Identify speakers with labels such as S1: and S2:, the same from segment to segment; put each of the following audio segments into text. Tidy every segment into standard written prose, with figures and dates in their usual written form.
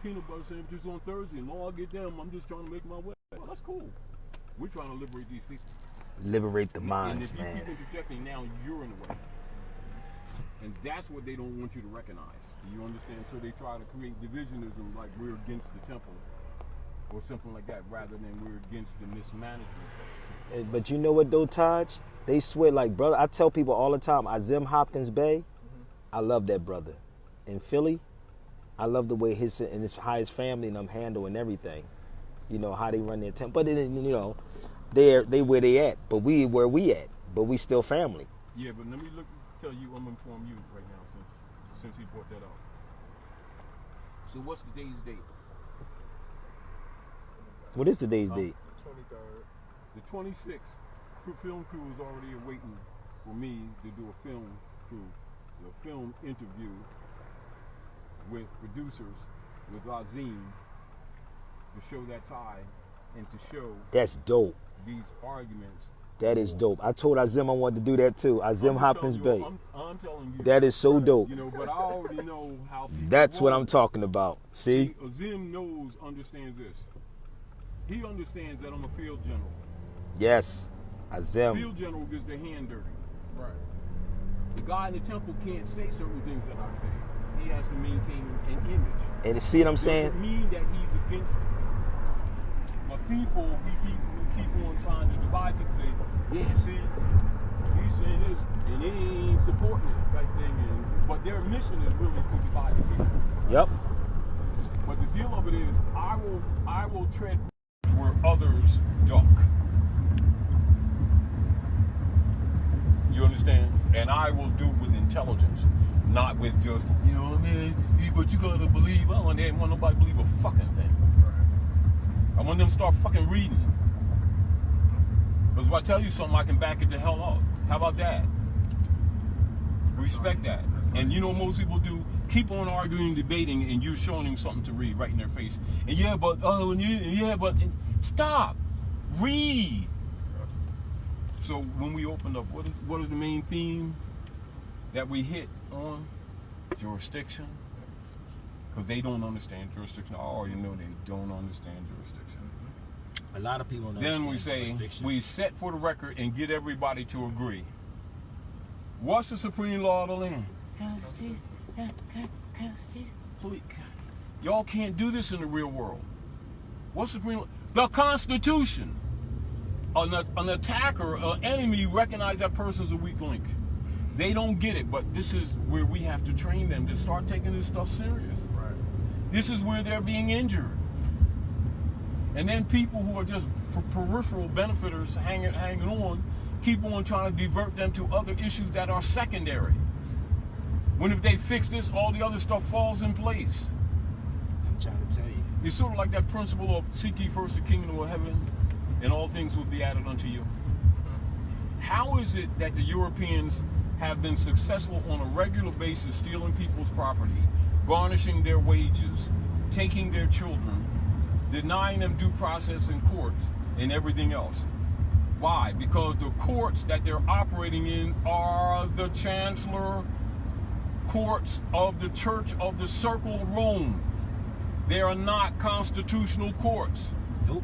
S1: peanut butter sandwiches on Thursday, and all I get them, I'm just trying to make my way. Well, that's cool. We're trying to liberate these people.
S2: Liberate the minds,
S1: and if
S2: man.
S1: you keep interjecting, now you're in the way. And that's what they don't want you to recognize. Do you understand? So they try to create divisionism like we're against the temple or something like that, rather than we're against the mismanagement.
S2: But you know what though, Taj? They swear like, brother, I tell people all the time, Azim Hopkins Bey, I love that brother. In Philly, I love the way how his family and them handle and everything. You know, how they run their temple. But, you know, they where they at, but we where we at, but we still family.
S1: Yeah, but let me tell you, I'm inform you right now since he brought that up. So what's the day's date?
S2: What is today's date?
S3: 23rd.
S1: The 26th. Film crew is already waiting for me to do a film interview with producers, with Azim, to show that tie and to show
S2: that's dope.
S1: These arguments.
S2: That is dope. I told Azim I wanted to do that too. Azim Hopkins Bey.
S1: I'm telling you.
S2: That is so dope.
S1: You know, but I already know how people
S2: that's what I'm talking about. See?
S1: Azim understands this. He understands that I'm a field general.
S2: Yes. Azim.
S1: Field general gets their hand dirty.
S3: Right.
S1: The guy in the temple can't say certain things that I say. He has to maintain an image.
S2: And see what I'm saying?
S1: Doesn't mean that he's against it. But people, we keep on trying to divide people. Say, yeah, see, he's saying this, and they ain't supporting it, type thing. But their mission is really to divide the people.
S2: Yep.
S1: But the deal of it is, I will tread where others duck. You understand? And I will do with intelligence, not with just, you know what I mean? But you gotta believe. I don't want nobody to believe a fucking thing. Right. I want them to start fucking reading. Because if I tell you something, I can back it the hell up. How about that? Respect that. And you know most people do, keep on arguing, debating, and you're showing them something to read right in their face. And yeah, but stop. Read. So when we opened up, what is the main theme that we hit on? Jurisdiction. Because they don't understand jurisdiction. I already know they don't understand jurisdiction.
S2: A lot of people don't understand
S1: jurisdiction. Then we say, we set for the record and get everybody to agree. What's the supreme law of the land? Please. Y'all can't do this in the real world. What's supreme law? The Constitution. An attacker, an enemy, recognize that person's a weak link. They don't get it, but this is where we have to train them to start taking this stuff serious.
S3: Right.
S1: This is where they're being injured. And then people who are just peripheral benefiters hanging on, keep on trying to divert them to other issues that are secondary. When if they fix this, all the other stuff falls in place.
S2: I'm trying to tell you.
S1: It's sort of like that principle of seek ye first the kingdom of heaven, and all things will be added unto you. How is it that the Europeans have been successful on a regular basis stealing people's property, garnishing their wages, taking their children, denying them due process in court, and everything else? Why? Because the courts that they're operating in are the chancellor courts of the Church of the Circle of Rome. They are not constitutional courts.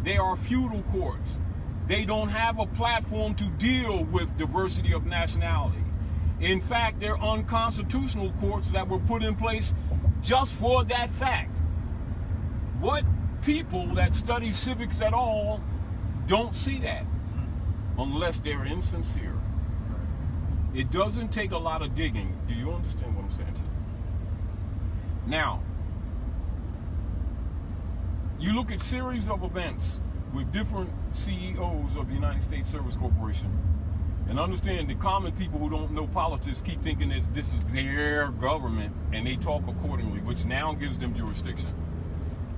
S1: They are feudal courts. They don't have a platform to deal with diversity of nationality. In fact, they're unconstitutional courts that were put in place just for that fact. What people that study civics at all don't see that unless they're insincere. It doesn't take a lot of digging. Do you understand what I'm saying to you? Now, you look at series of events with different CEOs of the United States Service Corporation, and understand the common people who don't know politics keep thinking this is their government, and they talk accordingly, which now gives them jurisdiction.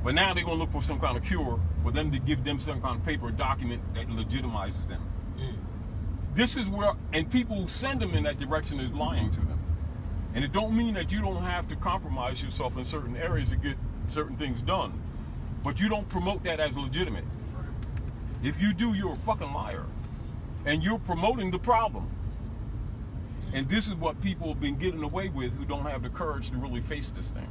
S1: But now they're going to look for some kind of cure for them to give them some kind of paper document that legitimizes them. This is where, and people who send them in that direction is lying to them. And it don't mean that you don't have to compromise yourself in certain areas to get certain things done. But you don't promote that as legitimate. If you do, you're a fucking liar. And you're promoting the problem. And this is what people have been getting away with who don't have the courage to really face this thing.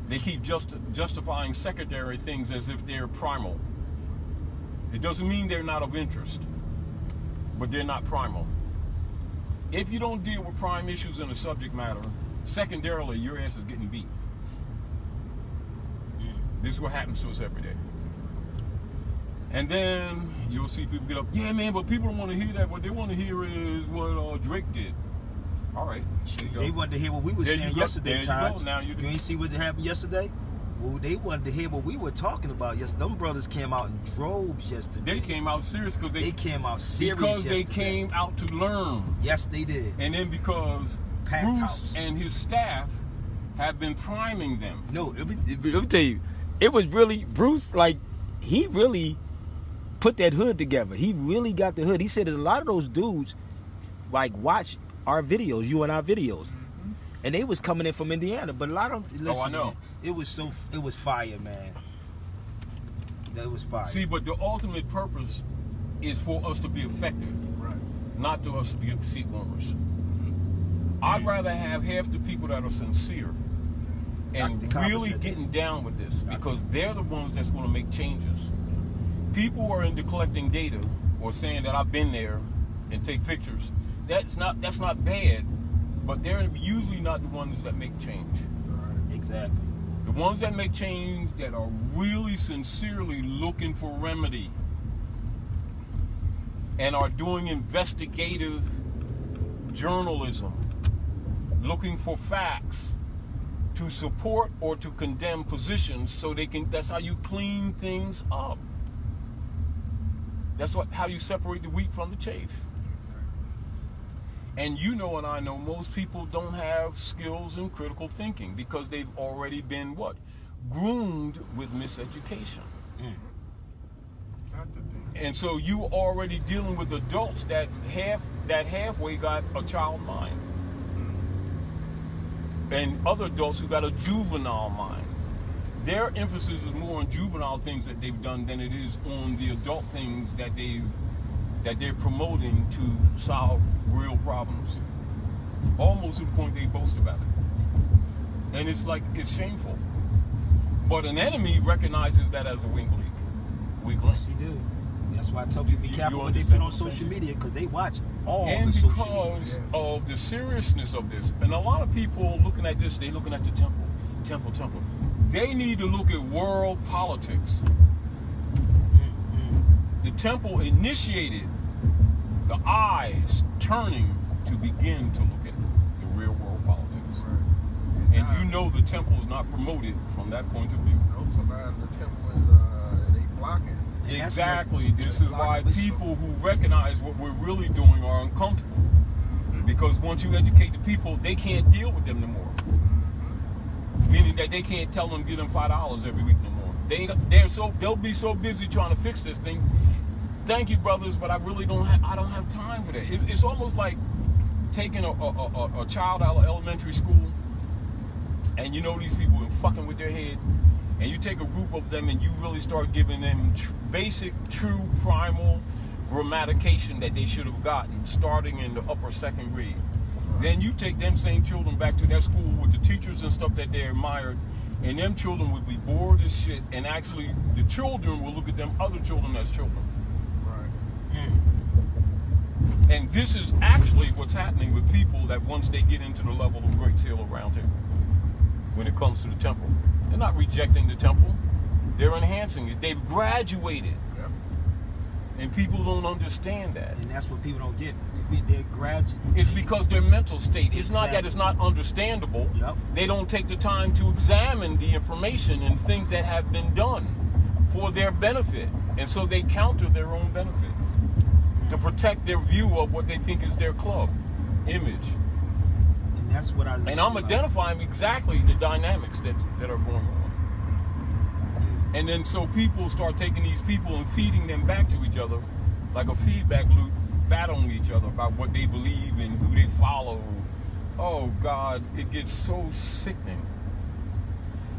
S1: They keep justifying secondary things as if they're primal. It doesn't mean they're not of interest, but they're not primal. If you don't deal with prime issues in the subject matter, secondarily, your ass is getting beat. This is what happens to us every day. And then you'll see people get up, yeah, man, but people don't want to hear that. What they want to hear is what Drake did. All right.
S2: They wanted to hear what we were saying yesterday, Taj.
S1: Now
S2: you ain't see what happened yesterday? Well, they wanted to hear what we were talking about yesterday. Them brothers came out in droves yesterday.
S1: They came out serious because they
S2: came out serious
S1: because
S2: yesterday.
S1: They came out to learn.
S2: Yes, they did.
S1: And then because Bruce and his staff have been priming them.
S3: No, let me tell you, it was really Bruce. Like, he really put that hood together. He really got the hood. He said that a lot of those dudes like watch our videos, you and our videos, and they was coming in from Indiana. But a lot of them, listen,
S1: I know.
S3: Man,
S2: it was fire, man. That was fire.
S1: See, but the ultimate purpose is for us to be effective,
S4: right?
S1: Not to us to get seat warmers. I'd rather have half the people that are sincere and really getting down with this, because they're the ones that's going to make changes. People who are into collecting data or saying that I've been there and take pictures, that's not bad, but they're usually not the ones that make change.
S2: Right. Exactly.
S1: The ones that make change, that are really sincerely looking for remedy and are doing investigative journalism, looking for facts to support or to condemn positions so they can, that's how you clean things up. That's how you separate the wheat from the chaff. And you know, and I know, most people don't have skills in critical thinking because they've already been what? Groomed with miseducation. And so you already dealing with adults that halfway got a child mind. And other adults who got a juvenile mind. Their emphasis is more on juvenile things that they've done than it is on the adult things that they're promoting to solve real problems. Almost to the point they boast about it. And it's like, it's shameful. But an enemy recognizes that as a weak link.
S2: Yes, he do. That's why I tell you be careful what they put on social media, because they watch all the social media.
S1: And because of the seriousness of this, and a lot of people looking at this, they looking at the temple. They need to look at world politics. The temple initiated the eyes turning to begin to look at the real world politics. And you know the temple is not promoted from that point of view.
S4: No, sometimes the temple is they blocking.
S1: Exactly. This is why people who recognize what we're really doing are uncomfortable. Because once you educate the people, they can't deal with them no more. Meaning that they can't tell them, give them $5 every week no more. They'll be so busy trying to fix this thing. Thank you, brothers, but I really don't have time for that. It's almost like taking a child out of elementary school, and you know these people are fucking with their head, and you take a group of them and you really start giving them basic, true, primal grammatication that they should have gotten starting in the upper second grade. Then you take them same children back to that school with the teachers and stuff that they admired, and them children would be bored as shit, and actually the children will look at them other children as children. And this is actually what's happening with people that once they get into the level of Great Seal of Round Table, when it comes to the temple. They're not rejecting the temple. They're enhancing it. They've graduated.
S4: Yep.
S1: And people don't understand that.
S2: And that's what people don't get. They're graduating.
S1: It's because their mental state. It's not that it's not understandable.
S2: Yep.
S1: They don't take the time to examine the information and things that have been done for their benefit. And so they counter their own benefit to protect their view of what they think is their club image.
S2: And that's what
S1: And I'm identifying exactly the dynamics that are going on. And then so people start taking these people and feeding them back to each other like a feedback loop, battling each other about what they believe and who they follow. Oh God, it gets so sickening.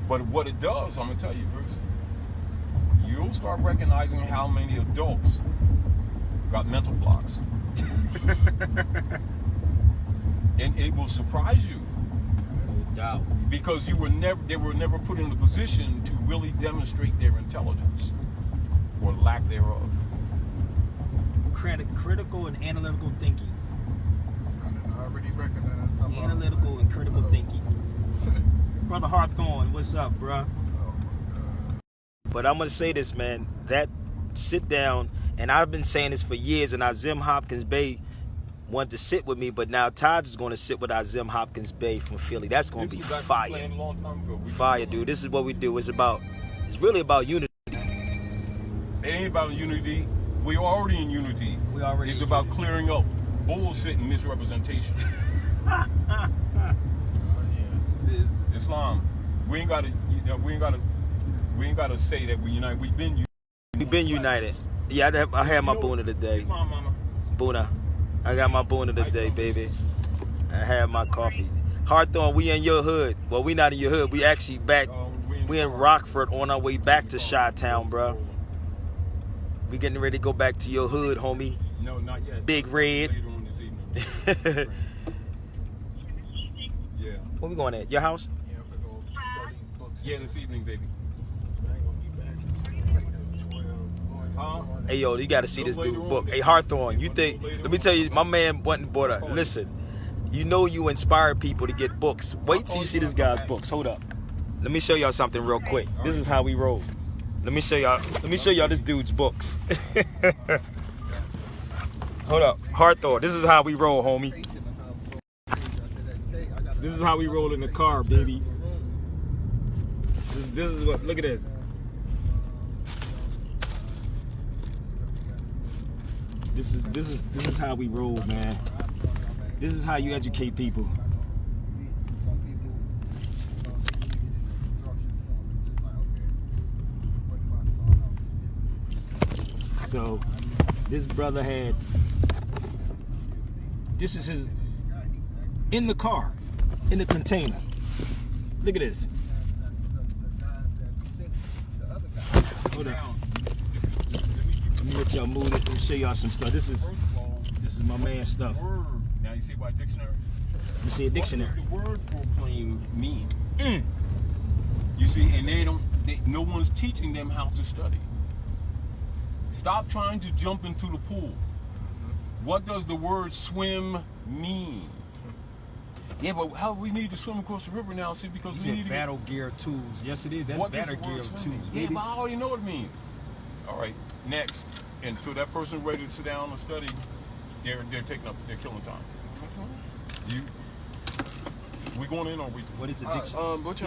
S1: But what it does, I'm gonna tell you, Bruce, you'll start recognizing how many adults got mental blocks. And it will surprise you.
S2: No doubt.
S1: because they were never put in a position to really demonstrate their intelligence or lack thereof.
S3: Critical and analytical thinking.
S4: I already recognize some
S3: Analytical and critical thinking. Brother Hawthorne, what's up, bruh? But I'm gonna say this, man. That sit down, and I've been saying this for years, and Zim Hopkins Bey wanted to sit with me, but now Taj is going to sit with Zim Hopkins Bey from Philly. That's going to be fire. Fire, dude. This is what we do. It's really about unity.
S1: It ain't about unity. We're already in unity. It's about clearing up bullshit and misrepresentation. Islam. We ain't gotta say that we unite. We've been
S3: united. Yeah, I had my boon of the day.
S1: Islam, mama.
S3: Boona. I got my boon of the day, baby. I had my coffee. Hawthorne, we in your hood. Well, we not in your hood. We actually back. We in Rockford on our way back to Chi-Town, bro. We getting ready to go back to your hood, homie.
S1: No, not yet.
S3: Big Red.
S1: Later on this evening. Yeah.
S3: Where we going at? Your house?
S4: Yeah, I'm gonna go study books.
S1: Yeah, this evening, baby.
S4: I ain't gonna be back until later, 12.
S3: Hey, yo, you got to see this dude book. Hey, Hawthorne, you think, let me tell you, my man went and bought a, listen, you know you inspire people to get books. Wait till you see this guy's books. Hold up. Let me show y'all something real quick. This is how we roll. Let me show y'all this dude's books. Hold up. Hawthorne, this is how we roll, homie. This is how we roll in the car, baby. This is what, look at this. This is how we roll, man. This is how you educate people. So this brother had, this is his, in the car, in the container. Look at this. Hold on. Let me let y'all move it and show y'all some stuff. This is my man's stuff.
S1: Now you see why dictionary?
S3: You see a dictionary.
S1: What does the word proclaim mean? You see, and no one's teaching them how to study. Stop trying to jump into the pool. What does the word swim mean? Yeah, but how we need to swim across the river now, see, because we need to
S3: battle gear tools. Yes, it is. That's battle gear tools, baby.
S1: Yeah, but I already know what it means. All right, next. Until that person ready to sit down and study, they're killing time. We going in or we?
S3: What is the dictionary?
S4: What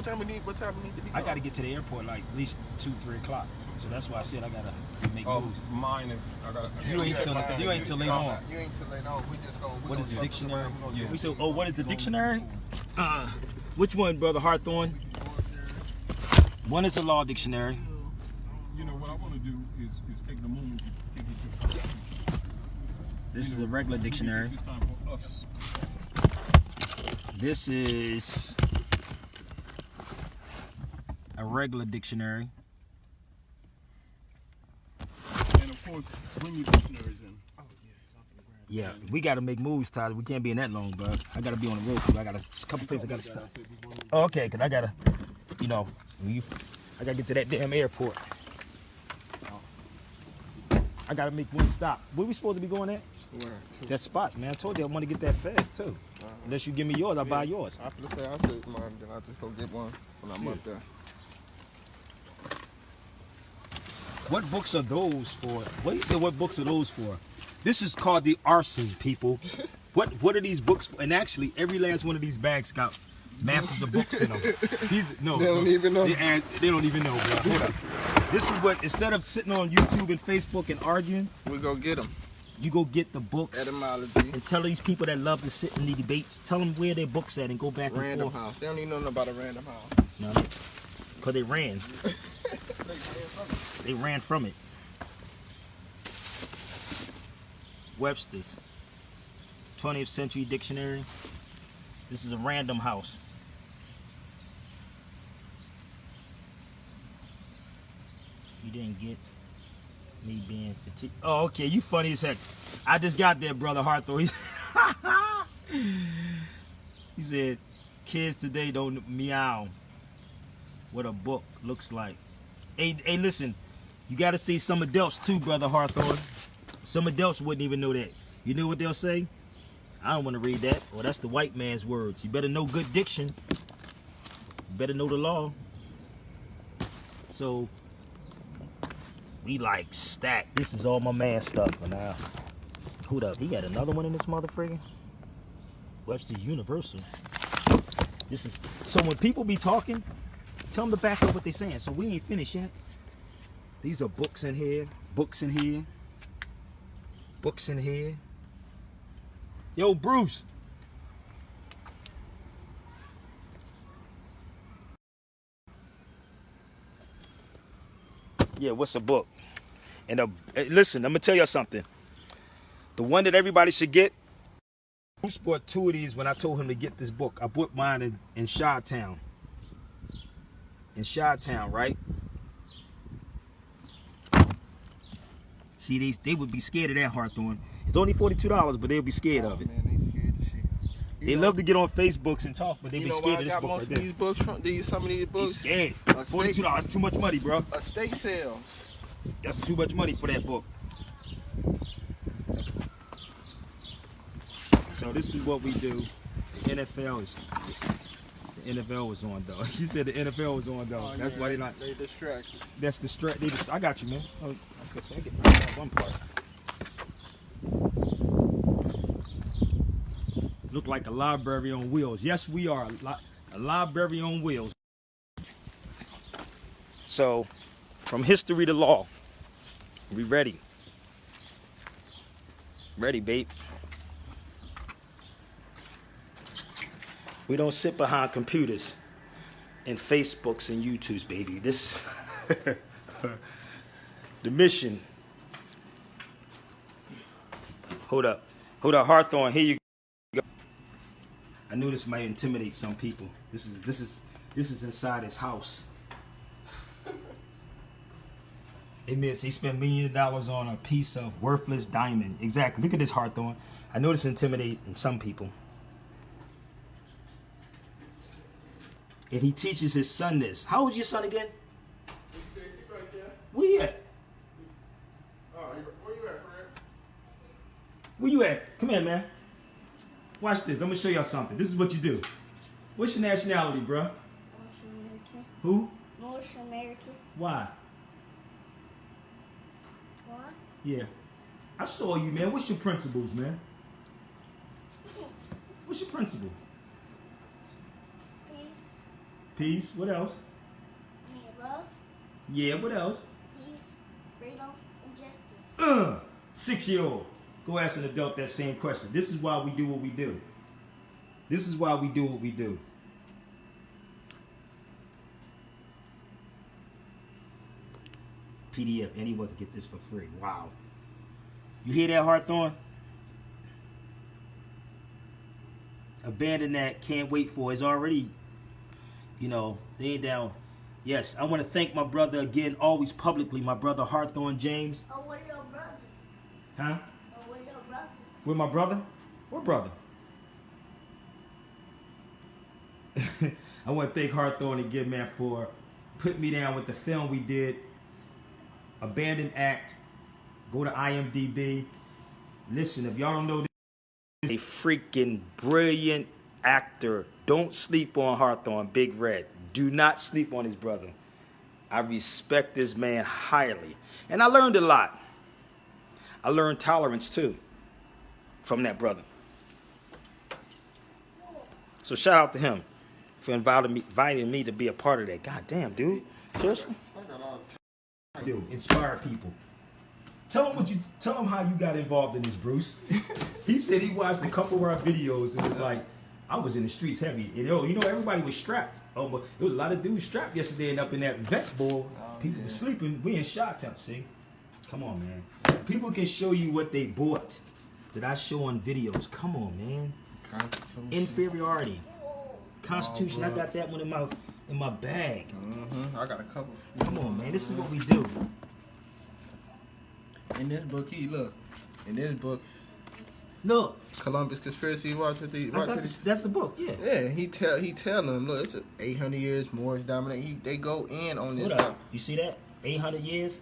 S4: time we need to be?
S3: I got to get to the airport like at least 2-3 o'clock. So that's why I said I gotta make moves.
S1: Mine is I gotta.
S3: You ain't till later on.
S4: You ain't till later on. We just gonna.
S3: What is the dictionary?
S1: Yeah.
S3: We said, oh, what is the dictionary? Which one, brother Hawthorne? One is a law dictionary.
S1: You know what I want to do is take the moment to take it to.
S3: This is a regular dictionary.
S1: It's time for us.
S3: This is a regular dictionary.
S1: And of course, bring your dictionaries in.
S3: Yeah, we got to make moves, Tyler. We can't be in that long, bro. I got to be on the road because I got a couple places I got to stop. Oh, okay, because I got to, you know, I got to get to that damn airport. I got to make one stop. Where we supposed to be going at?
S4: Where?
S3: That spot, man. I told you I want to get that fast, too. Unless you give me yours, I'll buy yours.
S4: I'll take mine, then I'll just go get one when I'm up there.
S3: What books are those for? What you said? What books are those for? This is called the arson, people. What are these books for? And actually, every last one of these bags got masses of books in them. They
S4: don't even know.
S3: They don't even know, bro. Hold up. This is what, instead of sitting on YouTube and Facebook and arguing,
S4: we go get them.
S3: You go get the books.
S4: Etymology.
S3: And tell these people that love to sit in the debates, tell them where their books at and go back and forth.
S4: Random house. They don't even know nothing about a random house.
S3: No, because they ran. They ran from it. Webster's 20th Century Dictionary. This is a random house. You didn't get me being fatigued. Oh, okay. You funny as heck. I just got there, brother Hawthorne. He said, Kids today don't meow what a book looks like. Hey, listen, you got to see some adults too, Brother Hawthorne. Some adults wouldn't even know that. You know what they'll say? I don't want to read that. Well, that's the white man's words. You better know good diction. You better know the law. So, we like stacked. This is all my man stuff for now. Hold up, he got another one in this motherfucker? Webster's Universal. This is, so when people be talking, tell them to back up what they saying. So we ain't finished yet. These are books in here, books in here, books in here. Yo, Bruce. Yeah, what's a book? And listen, I'm gonna tell y'all something. The one that everybody should get. Bruce bought 2 of these when I told him to get this book. I bought mine in Chi-Town. In Chi-Town, right? See, they would be scared of that, Hawthorne. It's only $42, but they'll be scared of it.
S4: Man, they scared of shit.
S3: They love to get on Facebooks and talk, but they be scared of this book right there.
S4: These books from some of these books.
S3: Scared. $42, too much money, bro.
S4: Estate sales.
S3: That's too much money for that book. So this is what we do. The NFL was on, dog. She said the NFL was on, dog. That's why they not.
S4: They distracted.
S3: That's the I got you, man. Oh, okay, so I get one part. Look like a library on wheels. Yes, we are a library on wheels. So, from history to law, we ready? Ready, babe? We don't sit behind computers and Facebooks and YouTubes, baby. This is the mission. Hold up, Hawthorne. Here you go. I knew this might intimidate some people. This is inside his house. Admits he spent millions of dollars on a piece of worthless diamond. Exactly. Look at this, Hawthorne. I know this intimidates some people. And he teaches his son this. How old is your son again?
S4: He's 60 right there.
S3: Where you at?
S4: Oh, where you at, Fred?
S3: Where you at? Come here, man. Watch this. I'm going to show y'all something. This is what you do. What's your nationality, bro?
S5: North American.
S3: Who?
S5: North American.
S3: Why?
S5: What?
S3: Yeah. I saw you, man. What's your principles, man? What's your principle?
S5: Peace.
S3: Peace. What else?
S5: I mean, love.
S3: Yeah, what else?
S5: Peace. Freedom and justice.
S3: 6-year-old. Go ask an adult that same question. This is why we do what we do. This is why we do what we do. PDF. Anyone can get this for free. Wow. You hear that, Hawthorne? Abandon that. Can't wait for it. It's already, they ain't down. Yes, I want to thank my brother again, always publicly, my brother Hawthorne James.
S5: Oh, what your brother?
S3: Huh?
S5: Oh, what your brother?
S3: With my brother? What brother? I want to thank Hawthorne again, man, for putting me down with the film we did. Abandoned Act. Go to IMDb. Listen, if y'all don't know, this is a freaking brilliant actor. Don't sleep on Hawthorne, Big Red. Do not sleep on his brother. I respect this man highly. And I learned a lot. I learned tolerance, too, from that brother. So shout out to him for inviting me to be a part of that. God damn, dude. Seriously? Dude, inspire people. Tell him how you got involved in this, Bruce. He said he watched a couple of our videos and was like, I was in the streets heavy. And, everybody was strapped. Oh, but there was a lot of dudes strapped yesterday and up in that vet bowl. People were sleeping. We in Chi-Town, see? Come on, man. People can show you what they bought that I show on videos. Come on, man.
S4: Constitution.
S3: Inferiority. Constitution. I got that one in my bag.
S4: I got a couple.
S3: Come on, man. This is what we do.
S4: In this book, in this book,
S3: Look,
S4: Columbus conspiracy. Watch what the.
S3: I
S4: Watch
S3: got
S4: what
S3: this, that's the book. Yeah.
S4: yeah, he tell them, look, it's 800 years more is dominant. They go in on this
S3: Hold
S4: stuff.
S3: up. You see that? 800 years.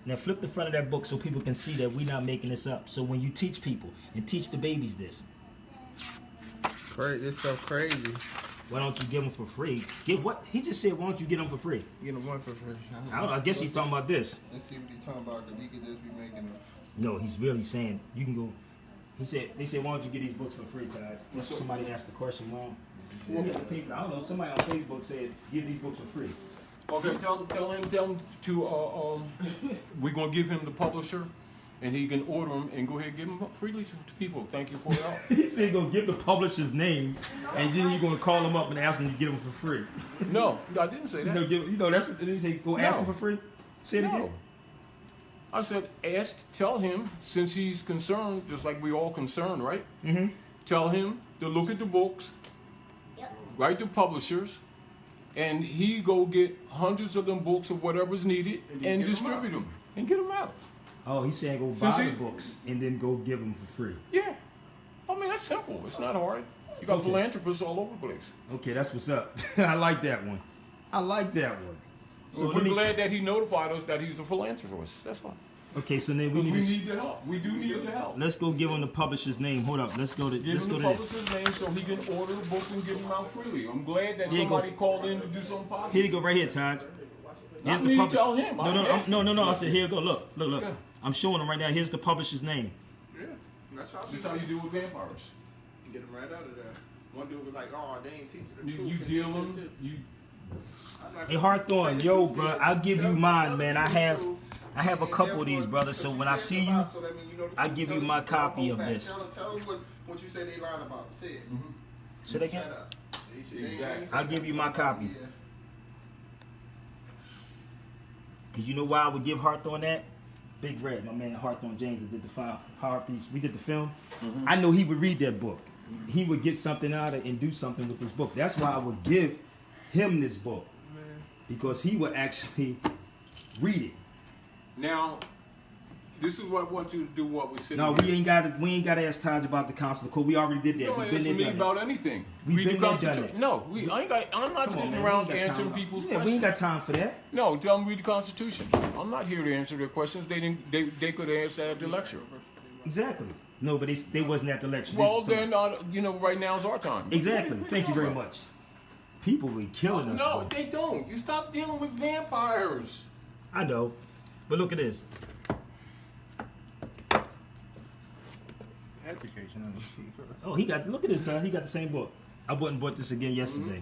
S3: Now flip the front of that book so people can see that we're not making this up. So when you teach people and teach the babies this,
S4: Crazy, this stuff crazy.
S3: why don't you give them for free? Get what? He just said, why don't you get them for free?
S4: Get them one for free.
S3: I don't know. I guess he's talking about this.
S4: Let's see what he's talking about, because he could just be making them.
S3: No, he's really saying you can go. They said, why don't you get these books for free, Taj? Somebody asked the question, why don't I don't know. Somebody on Facebook said, give these books for free.
S1: Okay, tell him to we're gonna give him the publisher, and he can order them and go ahead and give them freely to people. Thank you for your help.
S3: He said, go give the publisher's name, and then you're gonna call them up and ask them to get them for free.
S1: No, I didn't say
S3: He's
S1: that.
S3: gonna give, that's what did he say. Go ask
S1: No.
S3: them for free. Say it
S1: No.
S3: again.
S1: I said, tell him, since he's concerned, just like we all concerned, right?
S3: Mm-hmm.
S1: Tell him to look at the books,
S5: Yep.
S1: write the publishers, and he go get hundreds of them books of whatever's needed and distribute them and get them out.
S3: Oh, he's saying go buy
S1: Since
S3: the
S1: he-
S3: books and then go give them for free.
S1: Yeah. I mean, that's simple. It's not hard. You got
S3: Okay.
S1: philanthropists all over the place.
S3: Okay, that's what's up. I like that one. I like that one. So
S1: We're
S3: let me,
S1: glad that he notified us that he's a philanthropist. That's all.
S3: okay, so then we
S1: We
S3: need to.
S1: need the help. We do need the help.
S3: Let's go give him the publisher's name. Hold up. Let's go to.
S1: Give
S3: Let's
S1: him
S3: go
S1: the
S3: to this.
S1: publisher's name so he can order the books and give them out freely. I'm glad that
S3: Here you go.
S1: somebody called in to do something positive.
S3: Here you go, right here, Taj. Here's
S1: me to
S3: publisher.
S1: tell him.
S3: No,
S1: I
S3: no,
S1: asked
S3: no, no,
S1: him.
S3: no. I said, here you go. Look.
S1: Yeah.
S3: I'm showing him right now. Here's the publisher's name.
S4: Yeah, that's how
S1: That's how you do with vampires.
S4: get them right out of there. One dude was like, oh, they ain't teaching the
S1: You
S4: truth.
S1: deal them. You
S3: Hey, Hawthorne, yo, bro, I'll give you mine, man. I have a couple of these, brother. So when I see you, I give you my copy of this.
S4: Tell them what you say they lied about. Say it.
S3: Say that again.
S4: Shut up.
S1: Exactly.
S3: I'll give you my copy.
S4: Yeah.
S3: Cause you know why I would give Hawthorne that? Big Red, my man Hawthorne James that did the power piece. We did the film. I know he would read that book. He would get something out of it and do something with this book. That's why I would give him this book. Because he would actually read it.
S1: now. This is what I want you to do. What we're sitting.
S3: No,
S1: here.
S3: we ain't got to ask Taj about the consular code. We already did that.
S1: Don't
S3: We've
S1: ask
S3: been
S1: me
S3: there, done
S1: about anything.
S3: We've
S1: Read the
S3: been there, done
S1: Constitution.
S3: that.
S1: No, I ain't got. I'm not
S3: Come on,
S1: sitting
S3: man,
S1: around
S3: we ain't got
S1: answering
S3: time.
S1: people's
S3: Yeah, we
S1: questions.
S3: ain't got time for that.
S1: No, tell them read the Constitution. I'm not here to answer their questions. They didn't. They could have answered at the lecture.
S3: Exactly. No, but they wasn't at the lecture.
S1: Well,
S3: This is
S1: then right now is our time.
S3: exactly. Thank you very much. People be killing us.
S1: No,
S3: bro.
S1: they don't. You stop dealing with vampires.
S3: I know, but look at this.
S4: Education.
S3: Oh, look at this, Taj. He got the same book. I went and bought this again yesterday.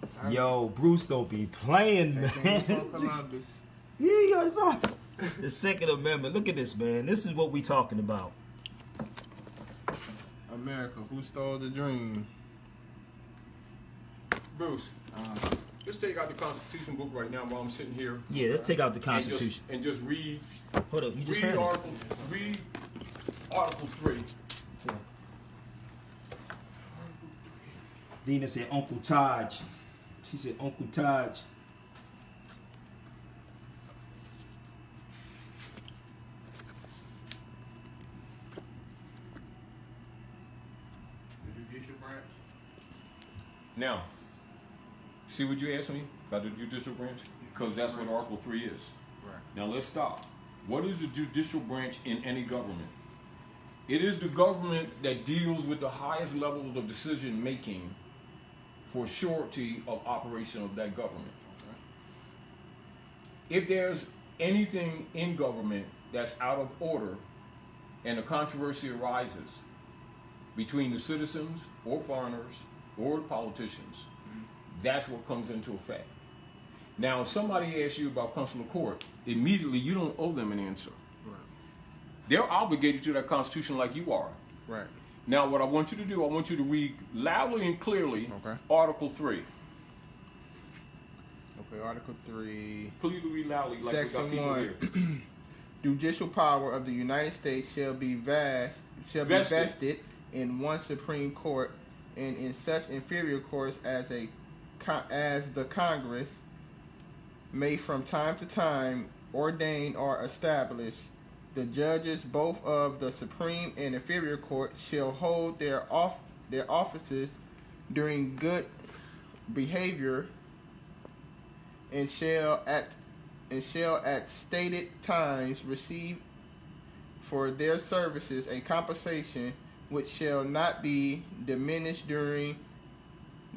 S1: Mm-hmm.
S3: Yo, Bruce don't be playing, man.
S4: Columbus.
S3: Yeah, you guys on the Second Amendment. Look at this, man. This is what we talking about.
S4: America, who stole the dream?
S1: Bruce, let's take out the Constitution book right now while I'm sitting here.
S3: Yeah, let's take out the
S1: And
S3: Constitution.
S1: just read.
S3: Hold up, you just
S1: Read
S3: had it.
S1: Article 3.
S3: Dina said Uncle Taj. She said Uncle Taj.
S4: The judicial branch.
S1: Now, see what you asked me about the judicial branch? Because that's what Article 3 is.
S4: Right.
S1: Now let's stop. What is the judicial branch in any government? It is the government that deals with the highest levels of decision making for surety of operation of that government. If there's anything in government that's out of order and a controversy arises between the citizens or foreigners or politicians, that's what comes into effect. Now, if somebody asks you about consular court, immediately you don't owe them an answer.
S4: Right.
S1: They're obligated to that Constitution like you are.
S4: Right.
S1: Now, what I want you to do, I want you to read loudly and clearly
S4: Okay.
S1: Article 3.
S4: Okay, Article 3.
S1: Please read loudly like we got
S4: Section
S1: people
S4: 1.
S1: here.
S4: Judicial power of the United States shall be vested in one Supreme Court and in such inferior courts as the Congress may from time to time ordain or establish, The judges, both of the Supreme and Inferior Court, shall hold their offices during good behavior, and shall at stated times receive for their services a compensation which shall not be diminished during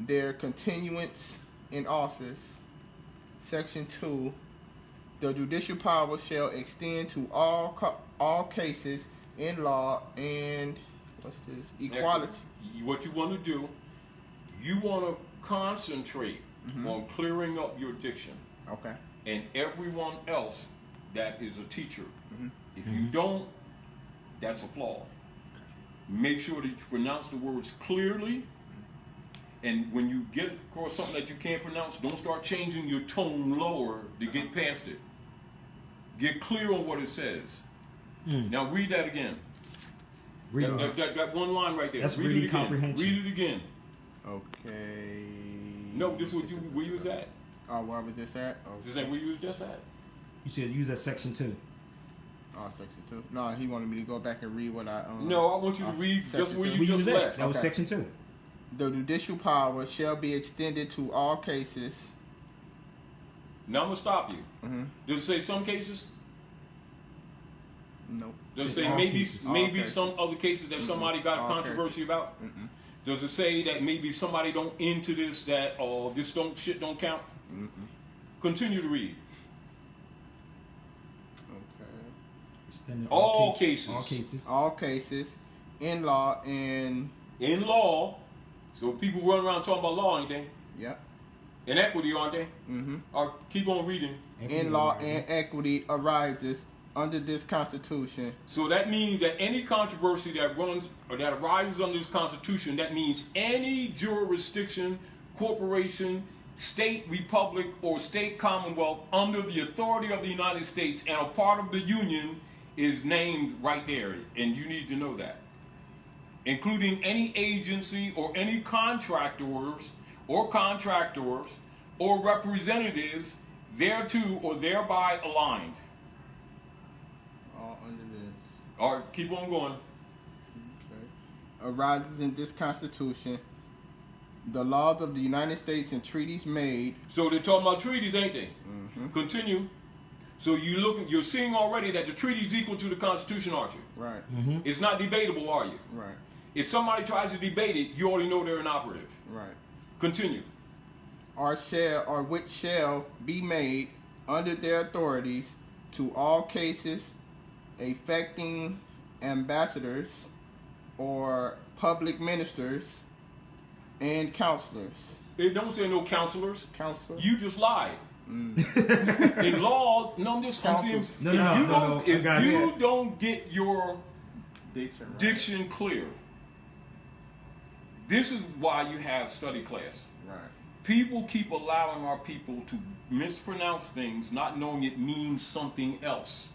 S4: their continuance in office. Section 2. The judicial power shall extend to all cases in law and equality.
S1: What you want to do, you want to concentrate on clearing up your diction.
S4: Okay.
S1: And everyone else that is a teacher. If you don't, that's a flaw. Make sure that you pronounce the words clearly. And when you get across something that you can't pronounce, don't start changing your tone lower to get past it. Get clear on what it says. Now read that again. That one line right there.
S3: That's
S1: read
S3: really
S1: it again.
S3: comprehension.
S1: Read it again.
S4: Okay.
S1: No, this is where you was at.
S4: Oh, where was this at? Oh,
S1: This ain't where you was just at.
S3: You said use that section 2.
S4: oh, section 2. No, he wanted me to go back and read what I.
S1: No, I want you to read just
S4: section
S1: where
S4: two.
S1: you just left.
S3: That was
S4: Okay.
S3: section 2.
S4: The judicial power shall be extended to all cases.
S1: Now I'm gonna stop you. Does it say some cases?
S4: No.
S1: Does it say
S3: all
S1: maybe
S3: cases.
S4: All cases.
S1: some other cases that somebody got
S4: All
S1: controversy about? Does it say that maybe somebody don't into this that this don't count? Continue to read.
S4: Okay.
S3: Extended
S1: All cases.
S3: All cases.
S4: All cases in law and
S1: In law, so people run around talking about law, ain't they?
S4: yep.
S1: In equity, aren't they? Or keep on reading.
S4: In law and equity arises under this Constitution.
S1: So that means that any controversy that runs or that arises under this Constitution, that means any jurisdiction, corporation, state, republic, or state commonwealth under the authority of the United States and a part of the Union is named right there. And you need to know that. Including any agency or any contractors or representatives thereto or thereby aligned.
S4: All under this.
S1: All right, keep on going.
S4: Okay. Arises in this Constitution. The laws of the United States and treaties made.
S1: So they're talking about treaties, ain't they? Continue. So you're seeing already that the treaty is equal to the Constitution, aren't you?
S4: Right.
S1: It's not debatable, are you?
S4: Right.
S1: If somebody tries to debate it, you already know they're inoperative.
S4: Right.
S1: Continue.
S4: Or which shall be made under their authorities to all cases affecting ambassadors or public ministers and counselors.
S1: It don't say no counselors.
S4: Counselors?
S1: You just lied. In law, no, I'm saying,
S4: Counsels.
S1: if you don't get your
S4: Diction. Right.
S1: diction clear, this is why you have study class.
S4: Right.
S1: People keep allowing our people to mispronounce things, not knowing it means something else.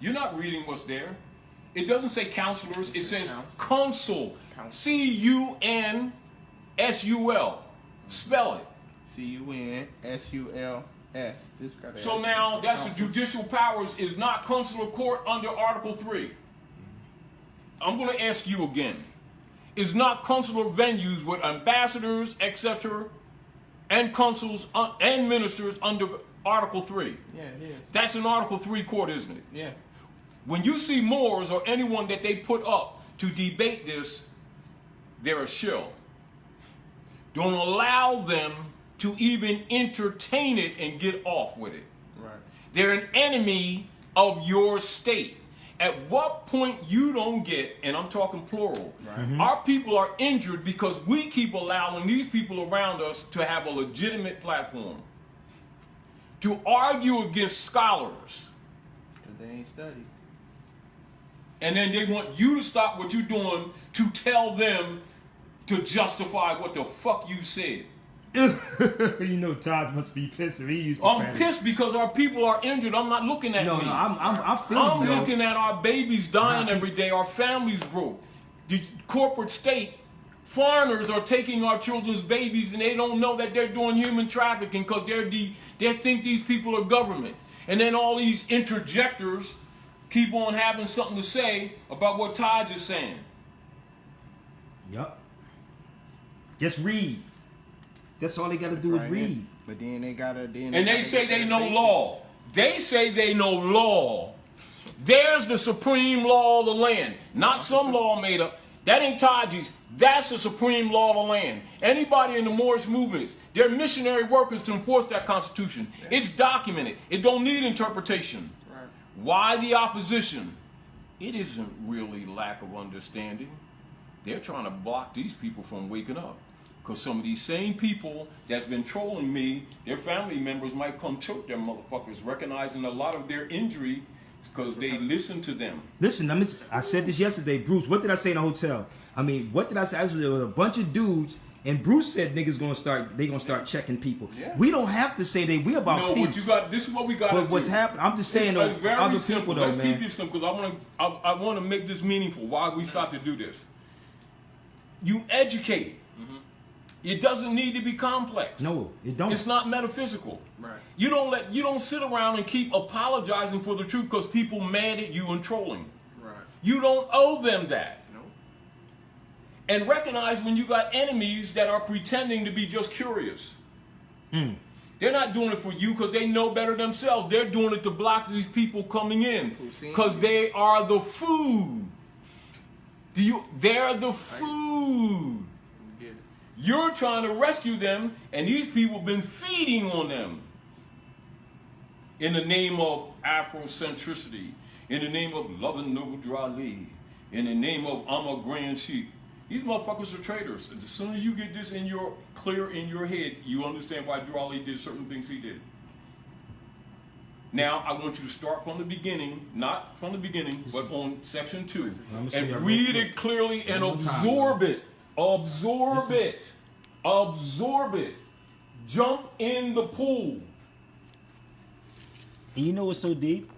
S1: You're not reading what's there. It doesn't say counselors. It says consul. CUNSUL. Spell it.
S4: CUNSULS.
S1: So now that's the judicial powers is not consular court under Article 3. I'm going to ask you again. Is not consular venues with ambassadors, etc., and consuls and ministers under Article 3?
S4: Yeah, it is.
S1: That's an Article 3 court, isn't it?
S4: Yeah.
S1: When you see Moors or anyone that they put up to debate this, they're a shill. Don't allow them to even entertain it and get off with it.
S4: Right.
S1: They're an enemy of your state. At what point you don't get, and I'm talking plural, our people are injured because we keep allowing these people around us to have a legitimate platform to argue against scholars.
S4: Because they ain't studied.
S1: And then they want you to stop what you're doing to tell them to justify what the fuck you said.
S3: You know, Taj must be pissed if he used
S1: I'm
S3: profanity.
S1: pissed because our people are injured. I'm not looking at
S3: No,
S1: me.
S3: I'm feeling
S1: I'm
S3: you, though.
S1: looking at our babies dying every day. Our families broke. The corporate state, foreigners are taking our children's babies and they don't know that they're doing human trafficking because they think these people are government. And then all these interjectors keep on having something to say about what Taj is saying.
S3: Yup. Just read. That's all they got to do is read.
S4: But then they gotta.
S1: And they say they know law. They say they know law. There's the supreme law of the land, not some law made up. That ain't Taji's. That's the supreme law of the land. Anybody in the Moorish movements, they're missionary workers to enforce that constitution. It's documented. It don't need interpretation.
S4: Right.
S1: Why the opposition? It isn't really lack of understanding. They're trying to block these people from waking up. Because some of these same people that's been trolling me, their family members might come choke them motherfuckers, recognizing a lot of their injury because they listen to them.
S3: Listen, I said this yesterday, Bruce. What did I say in the hotel? I mean, what did I say? There was a bunch of dudes, and Bruce said niggas gonna start checking people.
S4: Yeah.
S3: We don't have to say we about
S1: No,
S3: peace.
S1: what you got? This is what we got.
S3: But what's happening? I'm just saying,
S1: it's very
S3: other
S1: simple.
S3: people though,
S1: Let's
S3: man.
S1: keep this simple because I want to make this meaningful. Why we start to do this? You educate. It doesn't need to be complex.
S3: No, it don't.
S1: It's not metaphysical.
S4: Right.
S1: You don't sit around and keep apologizing for the truth because people mad at you and trolling.
S4: Right.
S1: You don't owe them that.
S4: No.
S1: And recognize when you got enemies that are pretending to be just curious. They're not doing it for you because they know better themselves. They're doing it to block these people coming in because they are the food. They're the food. You're trying to rescue them, and these people have been feeding on them in the name of Afrocentricity, in the name of loving Noble Drali, in the name of I'm a grand chief. These motherfuckers are traitors. The sooner you get this clear in your head, you understand why Drali did certain things he did. Now, I want you to start from the beginning, not from the beginning, but on section 2, and read it clearly and absorb it. Absorb it. Absorb it. Jump in the pool.
S3: And you know what's so deep?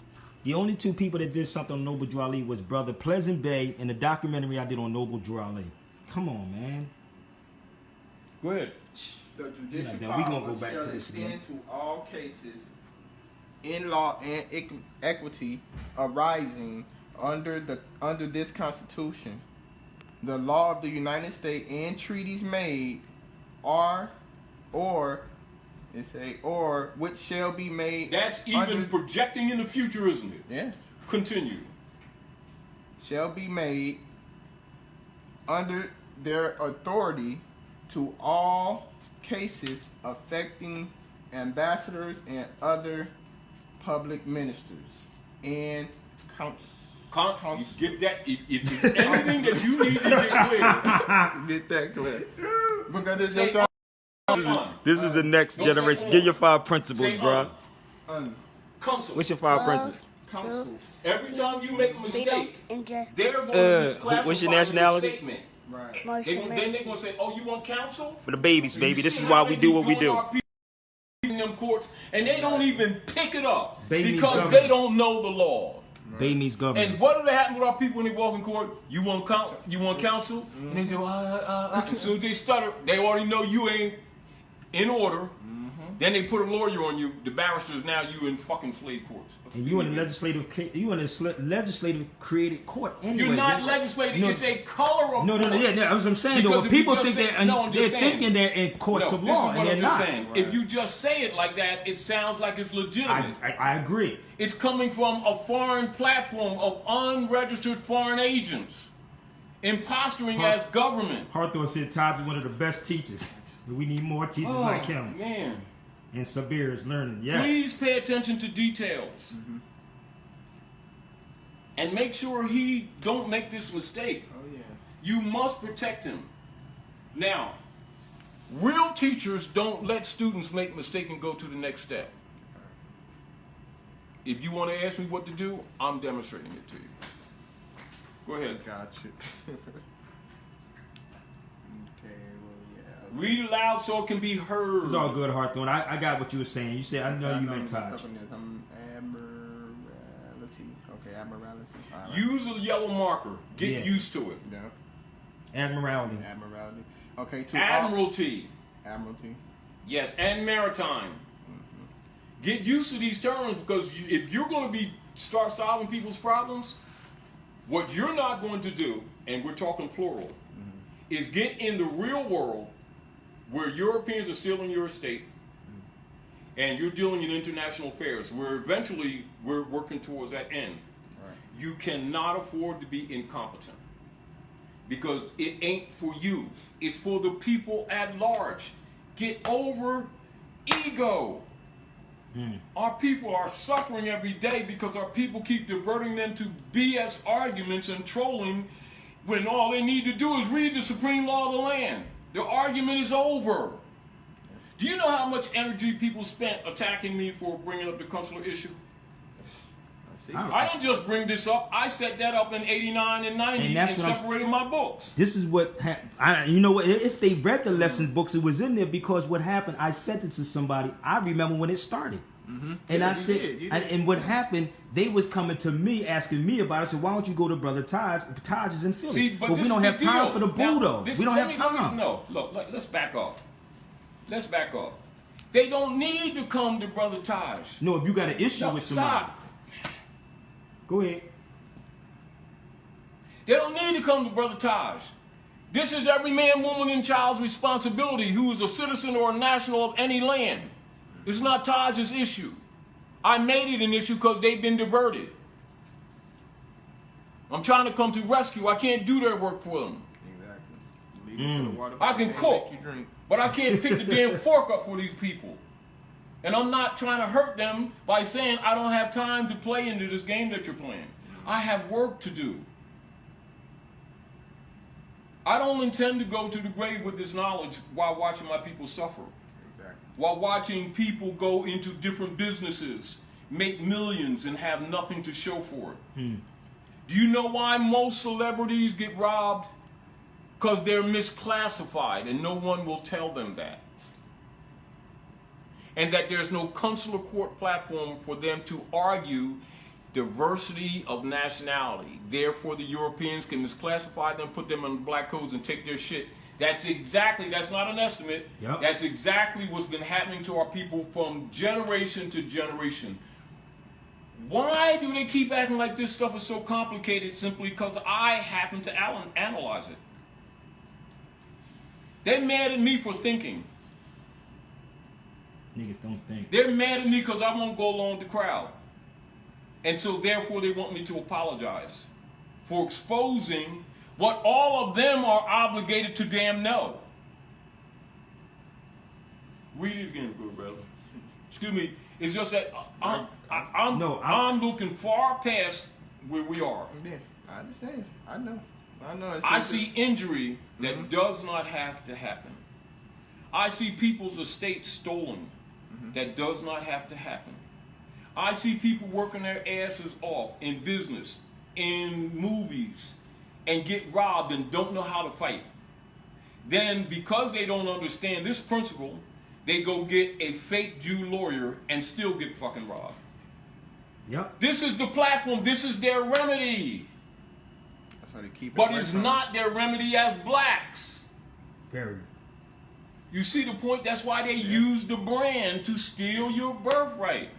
S3: The only two people that did something on Noble Drew Ali was Brother Pleasant Bey and the documentary I did on Noble Drew Ali. Come on, man.
S1: Go ahead.
S4: The judicial
S3: We
S4: power
S3: gonna go back
S4: shall
S3: to this
S4: extend
S3: again.
S4: to all cases in law and equity arising under this Constitution, the law of the United States, and treaties made or which shall be made.
S1: That's even projecting in the future, isn't it?
S4: Yeah.
S1: Continue.
S4: Shall be made under their authority to all cases affecting ambassadors and other public ministers and
S1: You get that? If there's anything that you need to get clear,
S4: get that clear. Because it's
S1: say
S4: just
S3: This is the next
S1: Don't
S3: generation.
S1: say
S3: Give your 5 principles,
S1: say
S3: bro.
S1: counsel.
S3: What's your 5
S5: Love,
S3: principles?
S4: counsel.
S5: truth,
S1: Every time you make a
S5: freedom,
S1: mistake,
S5: and justice.
S1: they're going to misclassify
S3: what's your
S1: your
S3: nationality?
S1: statement.
S4: Right.
S5: Motion
S1: Then they're going to say, "Oh, you want counsel?"
S3: For the babies,
S1: You
S3: baby. This
S1: see
S3: is
S1: how
S3: why we
S1: they
S3: do
S1: be
S3: what we
S1: going
S3: do.
S1: our people in them courts, and they don't even pick it up
S3: Babies
S1: because
S3: government.
S1: they don't know the law.
S3: Bay means government.
S1: And what do they happen with our people when they walk in court? You want counsel? And they say, as soon as they stutter, they already know you ain't in order. Then they put a lawyer on you. The barristers, now you in fucking slave courts.
S3: And you in the legislative created court anyway.
S1: You're not legislating.
S3: No.
S1: It's a color of
S3: No,
S1: court.
S3: yeah, that's what I'm saying.
S1: Because
S3: Though,
S1: if you
S3: people
S1: just
S3: think
S1: say- no, I'm
S3: they're
S1: just saying.
S3: thinking they're in courts
S1: No,
S3: of
S1: this is
S3: law,
S1: what
S3: and they're
S1: I'm just
S3: not.
S1: saying. If you just say it like that, it sounds like it's legitimate.
S3: I agree.
S1: It's coming from a foreign platform of unregistered foreign agents imposturing as government.
S3: Hawthorne said Taj is one of the best teachers. We need more teachers like him.
S1: Man.
S3: And Sabir is learning. Yeah.
S1: Please pay attention to details. And make sure he don't make this mistake.
S4: Oh yeah.
S1: You must protect him. Now, real teachers don't let students make mistakes and go to the next step. If you want to ask me what to do, I'm demonstrating it to you. Go ahead.
S4: Got you. Okay, well, yeah.
S1: Read it loud so it can be heard.
S3: It's all good, Hawthorne. I got what you were saying. You said, I know you meant Taj.
S4: Admiralty. Okay, admirality. All right.
S1: Use a yellow marker. Get
S3: Yeah.
S1: used to it.
S4: Yeah.
S3: Admiralty.
S4: Admiralty. Okay, to
S1: Admiralty.
S4: Admiralty.
S1: Yes, and maritime. Get used to these terms because if you're going to be start solving people's problems, what you're not going to do, and we're talking plural, is get in the real world where Europeans are stealing your estate and you're dealing in international affairs, where eventually we're working towards that end. Right. You cannot afford to be incompetent because it ain't for you. It's for the people at large. Get over ego. Our people are suffering every day because our people keep diverting them to BS arguments and trolling when all they need to do is read the supreme law of the land. The argument is over. Do you know how much energy people spent attacking me for bringing up the consular issue? I didn't just bring this up. I set that up in 89 and 90 and separated my books.
S3: This is what happened. You know what? If they read the lesson books, it was in there because what happened, I sent it to somebody. I remember when it started. And I said, and what happened, they was coming to me, asking me about it. I said, why don't you go to Brother Taj? Taj is in Philly.
S1: See, but
S3: we don't have time for the bull, though. We don't have time.
S1: No, look, let's back off. Let's back off. They don't need to come to Brother Taj.
S3: No, if you got an issue with somebody.
S1: Stop.
S3: Go ahead.
S1: They don't need to come to Brother Taj. This is every man, woman, and child's responsibility who is a citizen or a national of any land. It's not Taj's issue. I made it an issue because they've been diverted. I'm trying to come to rescue. I can't do their work for them. I can cook, but I can't pick the damn fork up for these people. And I'm not trying to hurt them by saying I don't have time to play into this game that you're playing. I have work to do. I don't intend to go to the grave with this knowledge while watching my people suffer. While watching people go into different businesses, make millions, and have nothing to show for it. Do you know why most celebrities get robbed? Because they're misclassified, and no one will tell them that. And that there's no consular court platform for them to argue diversity of nationality. Therefore, the Europeans can misclassify them, put them in black codes, and take their shit. That's not an estimate. Yep. That's exactly what's been happening to our people from generation to generation. Why do they keep acting like this stuff is so complicated? Simply because I happen to analyze it. They're mad at me for thinking.
S3: Niggas don't think.
S1: They're mad at me because I won't go along with the crowd. And so therefore they want me to apologize for exposing what all of them are obligated to damn know. Read it again, good brother. Excuse me. It's just that I'm looking far past where we are.
S4: Yeah, I understand. I know.
S1: I see injury that does not have to happen. I see people's estates stolen that does not have to happen. I see people working their asses off in business, in movies, and get robbed and don't know how to fight. Then, because they don't understand this principle, they go get a fake Jew lawyer and still get fucking robbed.
S3: Yep.
S1: This is the platform. This is their remedy.
S4: That's how they keep it.
S1: But it's not their remedy as blacks.
S3: Very.
S1: You see the point? That's why they use the brand to steal your birthright.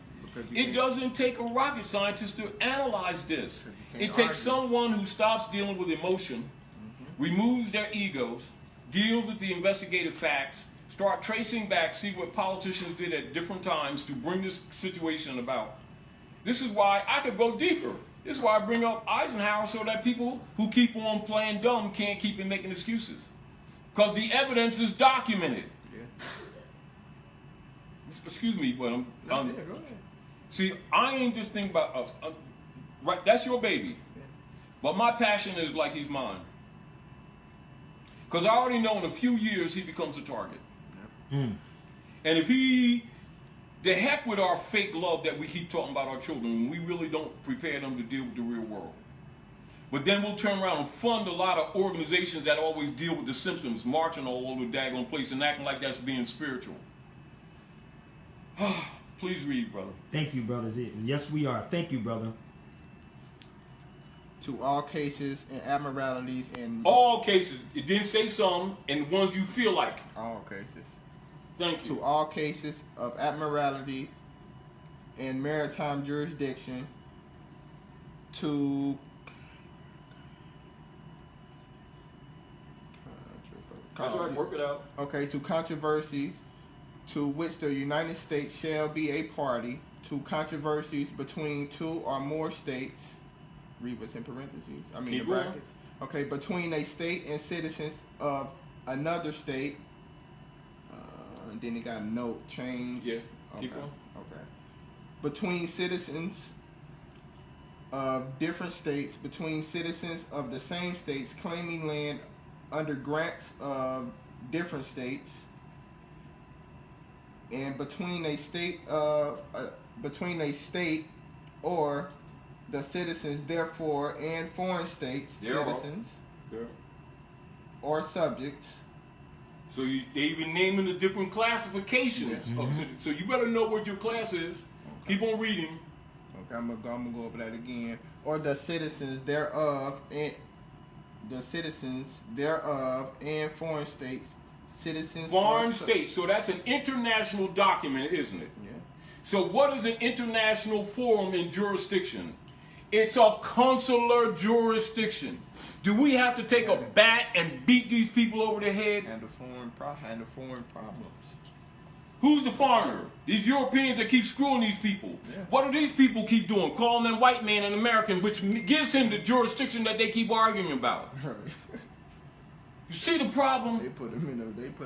S1: It doesn't take a rocket scientist to analyze this. It takes someone who stops dealing with emotion, removes their egos, deals with the investigative facts, start tracing back, see what politicians did at different times to bring this situation about. This is why I could go deeper. This is why I bring up Eisenhower, so that people who keep on playing dumb can't keep on making excuses. Because the evidence is documented. Yeah. Excuse me, but I'm
S4: go ahead.
S1: see, I ain't just thinking about us. Right, that's your baby. Yeah. But my passion is like he's mine. Because I already know in a few years he becomes a target. Yeah. And if the heck with our fake love that we keep talking about our children, we really don't prepare them to deal with the real world. But then we'll turn around and fund a lot of organizations that always deal with the symptoms, marching all over the daggone place and acting like that's being spiritual. Please read, brother.
S3: Thank you, brothers. Yes, we are. Thank you, brother.
S4: To all cases and abnormalities in...
S1: All cases. It didn't say some, and ones you feel like.
S4: All cases.
S1: Thank you.
S4: To all cases of abnormality in maritime jurisdiction to
S1: That's right. Work it out.
S4: okay, to controversies to which the United States shall be a party, to controversies between two or more states. Read what's in parentheses. I mean
S1: Keep
S4: the
S1: going.
S4: brackets. Okay, between a state and citizens of another state. And then it got a note change.
S1: Yeah.
S4: Okay.
S1: Keep going.
S4: Okay. Between citizens of different states, between citizens of the same states claiming land under grants of different states, and between a state or the citizens therefore and foreign states, citizens
S1: Yeah.
S4: or subjects.
S1: So they even naming the different classifications of cities. So you better know what your class is. Keep on reading.
S4: Okay, I'm gonna go over that again. Or the citizens thereof and foreign states, citizens
S1: Foreign
S4: or
S1: states. So that's an international document, isn't it?
S4: Yeah.
S1: So what is an international forum in jurisdiction? It's a consular jurisdiction. Do we have to take a bat and beat these people over the head?
S4: Handle foreign problems.
S1: Who's the foreigner? These Europeans that keep screwing these people. Yeah. What do these people keep doing? Calling them white man and American, which gives him the jurisdiction that they keep arguing about. You see the problem?
S4: They put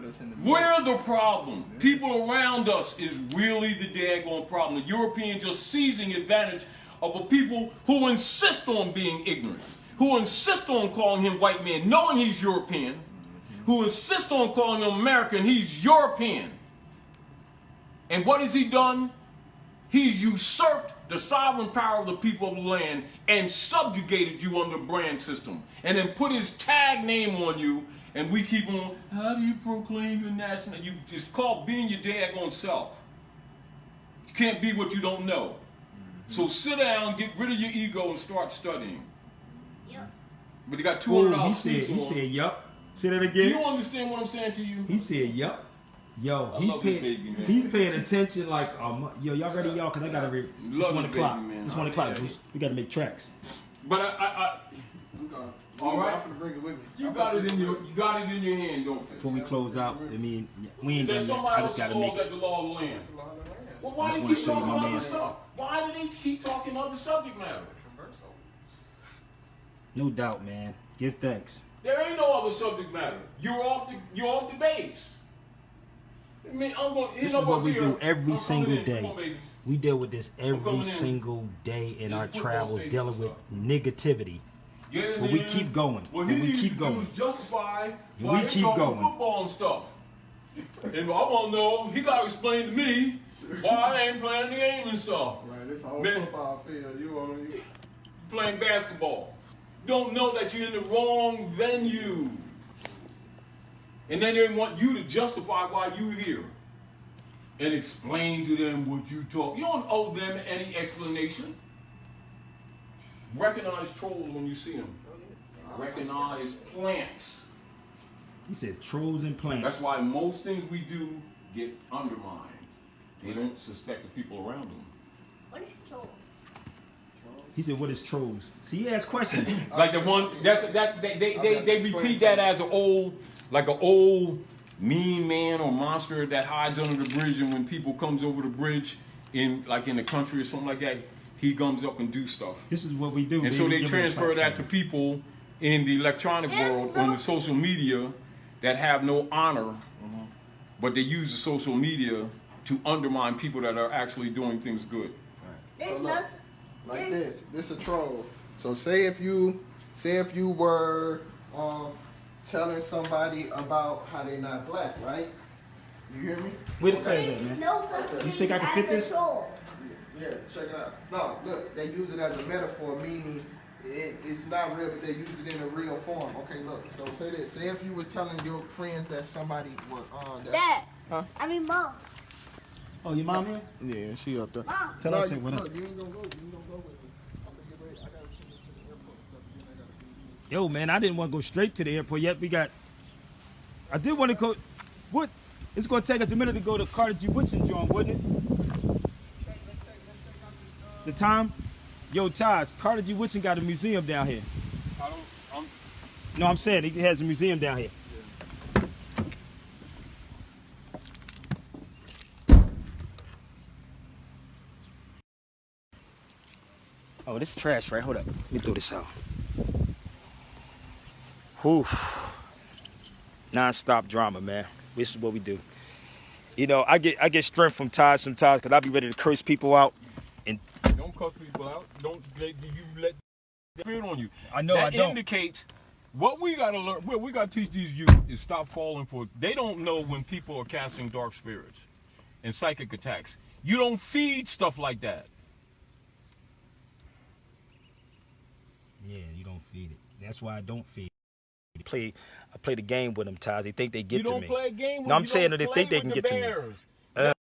S4: us in the
S1: We're the problem. Yeah. People around us is really the daggone problem. The European just seizing advantage of a people who insist on being ignorant, who insist on calling him white man, knowing he's European, who insist on calling him American, he's European. And what has he done? He's usurped the sovereign power of the people of the land and subjugated you under the brand system. And then put his tag name on you, and we keep on, how do you proclaim your national? It's called being your daggone self. You can't be what you don't know. So sit down, get rid of your ego, and start studying.
S5: Yep.
S1: But he got $200
S3: He said, yup. Say that again.
S1: Do you understand what I'm saying to you?
S3: He said, yup. Yo,
S1: he's
S3: paying attention like, yo, y'all ready, y'all? Because I got to read. It's 1 o'clock. It's 1 o'clock. We got to make tracks.
S1: But all right. You got it in your hand, don't you?
S3: Before we close out, I mean, we ain't done that. I just got to make
S1: it. The law of the land. Well, why do they keep talking other stuff? Why do they keep talking other subject matter?
S3: No doubt, man. Give thanks.
S1: There ain't no other subject matter. You're off the base. I mean,
S3: this is what we do every single day. We deal with this every single day in our travels, dealing with negativity.
S1: Yeah,
S3: but we keep going.
S1: Well,
S3: we keep going.
S1: Justify
S3: and we keep going.
S1: Football and stuff. And I want to know. He got to explain to me why they ain't playing the game and stuff.
S4: Right, it's a whole football field. You
S1: playing basketball. Don't know that you're in the wrong venue. And then they want you to justify why you're here. And explain to them what you talk. You don't owe them any explanation. Recognize trolls when you see them. Recognize plants.
S3: He said trolls and plants.
S1: That's why most things we do get undermined. They don't suspect the people around them.
S5: What is troll?
S3: He said, "What is trolls?" See, he asked questions.
S1: Like the one they repeat that as an old mean man or monster that hides under the bridge, and when people comes over the bridge in the country or something like that, he comes up and do stuff.
S3: This is what we do.
S1: And so they transfer that to people in the electronic world on the social media that have no honor, but they use the social media to undermine people that are actually doing things good.
S5: There's
S4: So look, like this is a troll. So say if you were telling somebody about how they're not black, right? You hear me?
S3: Where the feds at, man?
S5: no such
S3: You think I can fit this?
S5: Troll.
S4: Yeah, check it out. No, look, they use it as a metaphor, meaning it's not real, but they use it in a real form. Okay, look. So say this. Say if you was telling your friends that somebody were
S5: Dad.
S4: Huh?
S5: I mean, Mom.
S3: Oh, your mom here?
S4: Yeah, she up there.
S5: Mom.
S3: Tell her I said what up.
S4: You ain't gonna go. You ain't gonna go with me. I'm gonna get ready. I gotta take this to the airport. So then I gotta be.
S3: Yo, man, I didn't want to go straight to the airport yet. I did want to go. What? It's gonna take us a minute to go to Carter G. Woodson, John, wouldn't it? The time? Yo, Taj, Carter G. Woodson got a museum down here. No, I'm saying he has a museum down here. Oh, this is trash, right? Hold up. Let me throw this out. Whew. Non-stop drama, man. This is what we do. You know, I get strength from Taj sometimes because I be ready to curse people out. And
S1: don't cuss people out. Don't let the spirit on you.
S3: I know
S1: that
S3: I don't.
S1: Indicates what we gotta learn. What we gotta teach these youth is stop falling for. They don't know when people are casting dark spirits and psychic attacks. You don't feed stuff like that.
S3: Yeah, you don't feed it. That's why I don't feed it. I play the game with them, Taj. They think they get to me.
S1: You don't play a game with
S3: No, I'm
S1: you
S3: saying
S1: don't
S3: that they think they can
S1: the
S3: get
S1: bears.
S3: to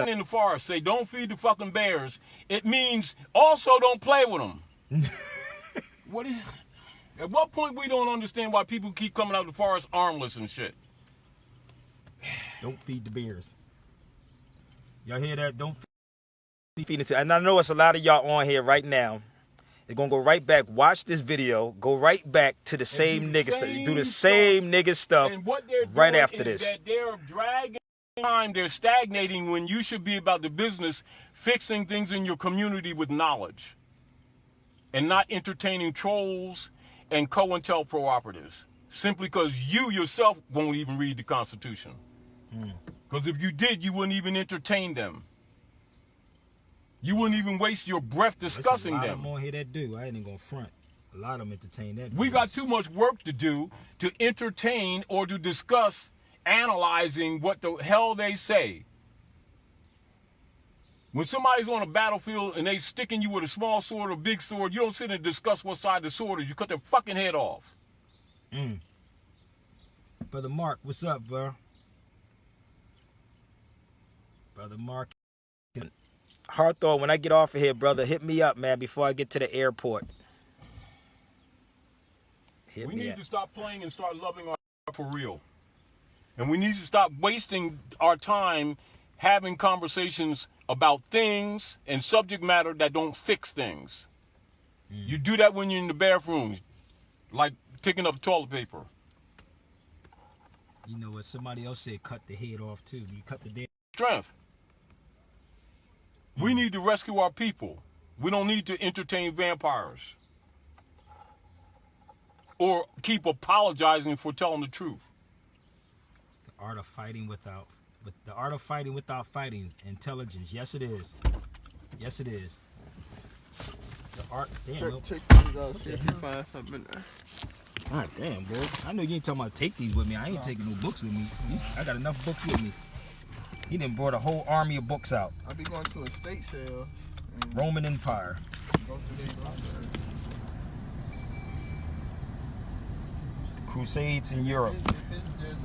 S3: me.
S1: In the forest, say don't feed the fucking bears. It means also don't play with them. At what point we don't understand why people keep coming out of the forest armless and shit?
S3: Don't feed the bears. Y'all hear that? Don't feed it. And I know it's a lot of y'all on here right now. They're going to go right back, watch this video, go right back to the same nigga, do the same nigga stuff
S1: and what they're
S3: right
S1: doing
S3: after
S1: is
S3: this.
S1: that they're dragging time, they're stagnating when you should be about the business, fixing things in your community with knowledge and not entertaining trolls and COINTELPRO operatives simply because you yourself won't even read the Constitution. Because if you did, you wouldn't even entertain them. You wouldn't even waste your breath discussing them.
S3: There's a lot of them on here that do. I ain't even gonna front. A lot of them entertain that.
S1: We got too much work to do to entertain or to discuss analyzing what the hell they say. When somebody's on a battlefield and they sticking you with a small sword or a big sword, you don't sit and discuss what side the sword is. You cut their fucking head off.
S3: Brother Mark, what's up, bro? Brother Mark. Hawthorne, when I get off of here, brother, hit me up, man, before I get to the airport.
S1: We need to stop playing and start loving our for real. And we need to stop wasting our time having conversations about things and subject matter that don't fix things. You do that when you're in the bathroom, like picking up toilet paper.
S3: You know what? Somebody else said cut the head off, too. You cut the dead.
S1: Strength. We need to rescue our people. We don't need to entertain vampires or keep apologizing for telling the truth.
S3: The art of fighting without fighting. Intelligence. Yes, it is. Yes, it is. The art. Damn.
S4: Check these out. See if you find something in there.
S3: God damn, boy. I know you ain't talking about take these with me. I ain't taking no books with me. I got enough books with me. He done brought a whole army of books out.
S4: I be going to estate sales.
S3: Roman Empire.
S4: Go through their library.
S3: Crusades in Europe.
S4: If it's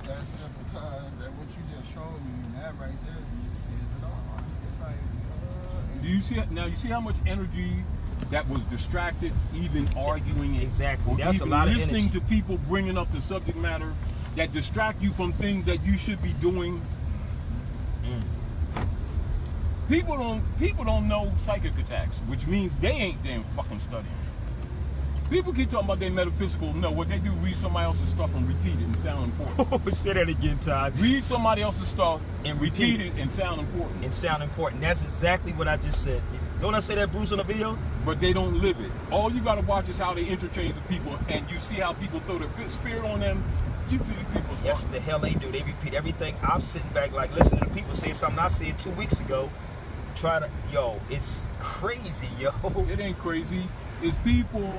S4: that simple time, that what you just showed me, that right there says it all. It's like,
S1: Do you see now? You see how much energy that was distracted, even arguing,
S3: exactly.
S1: or
S3: That's
S1: even
S3: a lot of
S1: listening
S3: energy
S1: to people bringing up the subject matter that distract you from things that you should be doing. People don't know psychic attacks, which means they ain't damn fucking studying. People keep talking about their metaphysical. No, what they do, read somebody else's stuff and repeat it and sound important.
S3: Say that again, Todd.
S1: Read somebody else's stuff and repeat it and sound important.
S3: And sound important. That's exactly what I just said. Don't I say that, Bruce, on the videos?
S1: But they don't live it. All you got to watch is how they interchange the people, and you see how people throw their spirit on them. You see these people.
S3: Yes, the hell they do. They repeat everything. I'm sitting back like listening to people say something I said 2 weeks ago. It's crazy, yo.
S1: It ain't crazy. It's people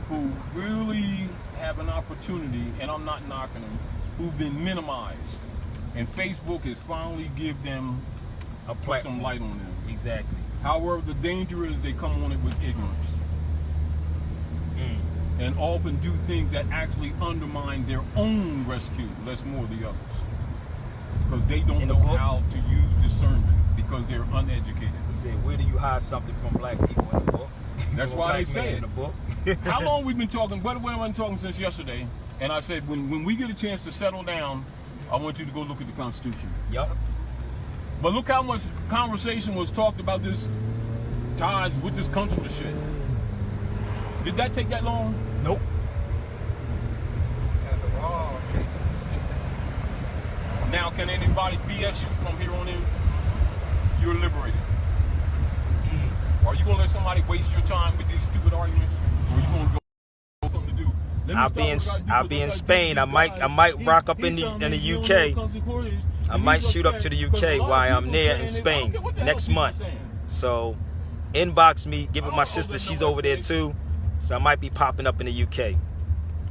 S1: who really have an opportunity, and I'm not knocking them, who've been minimized. And Facebook has finally give them put some light on them.
S3: Exactly.
S1: However, the danger is they come on it with ignorance. And often do things that actually undermine their own rescue, less more the others. Because they don't know how to use discernment, because they're uneducated.
S3: He said, where do you hide something from black people in the book?
S1: That's why they say it.
S3: In the book.
S1: How long we've been talking? What have we been talking since yesterday? And I said, when we get a chance to settle down, I want you to go look at the Constitution.
S3: Yep.
S1: But look how much conversation was talked about this Taj, with this consular shit, did that take that long?
S3: Nope.
S4: And the raw cases.
S1: Now, can anybody BS you from here on in? You're liberated. Are you gonna let somebody waste your time with these stupid arguments, or are you gonna go something to do?
S3: I'll be in Spain. I might rock up in the UK. I might shoot up to the UK while I'm there in Spain next month. So inbox me, give it my sister. She's over there too. So I might be popping up in the UK.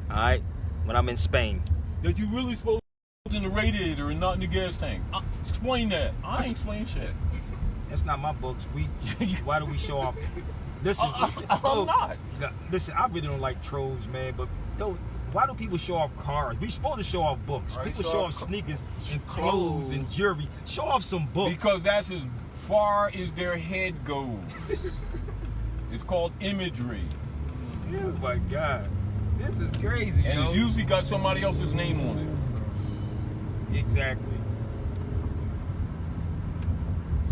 S3: All right, when I'm in Spain.
S1: That you really supposed to in the radiator and not in the gas tank. Explain that. I ain't explaining shit.
S3: That's not my books. Why do we show off? Listen.
S1: I'm not.
S3: Listen, I really don't like trolls, man. But why do people show off cars? We supposed to show off books.
S4: Right,
S3: people show off sneakers and clothes and jewelry. Show off some books.
S1: Because that's as far as their head goes. It's called imagery.
S3: Oh my God, this is crazy.
S1: And it's usually got somebody else's name on it.
S3: Exactly.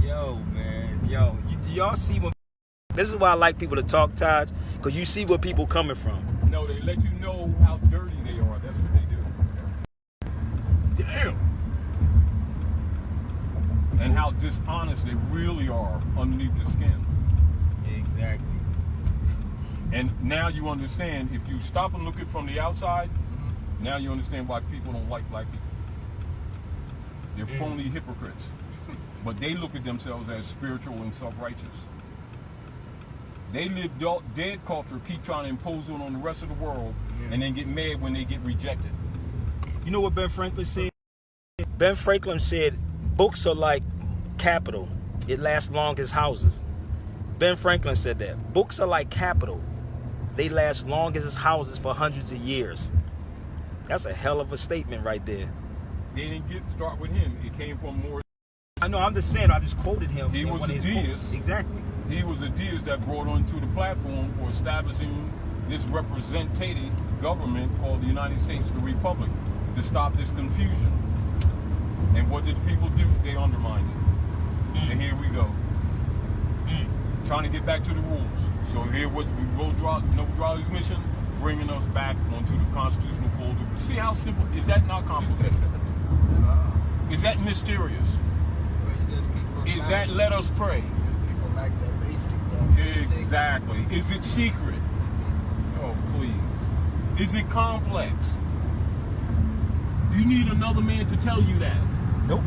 S3: Yo, man. Yo, do y'all see when... This is why I like people to talk, Taj, because you see where people coming from.
S1: No, they let you know how dirty they are. That's what they do.
S3: Damn.
S1: And how dishonest they really are underneath the skin.
S3: Exactly.
S1: And now you understand, if you stop and look at it from the outside, now you understand why people don't like black people. They're phony hypocrites. But they look at themselves as spiritual and self-righteous. They live dead culture, keep trying to impose it on the rest of the world, and then get mad when they get rejected.
S3: You know what Ben Franklin said? Ben Franklin said, books are like capital. It lasts long as houses. Ben Franklin said that. Books are like capital. They last long as houses for hundreds of years. That's a hell of a statement right there.
S1: They didn't start with him. It came from more.
S3: I know, I'm just saying, I just quoted him.
S1: He was a deist.
S3: Exactly.
S1: He was a deist that brought onto the platform for establishing this representative government called the United States of the Republic to stop this confusion. And what did the people do? They undermined it. And here we go. Trying to get back to the rules. So here was Noble mission, bringing us back onto the constitutional fold. See how simple? Is that not complicated? Is that mysterious? Is that let us pray?
S4: People like that basic.
S1: Exactly. Is it secret? Oh, please. Is it complex? Do you need another man to tell you that?
S3: Nope.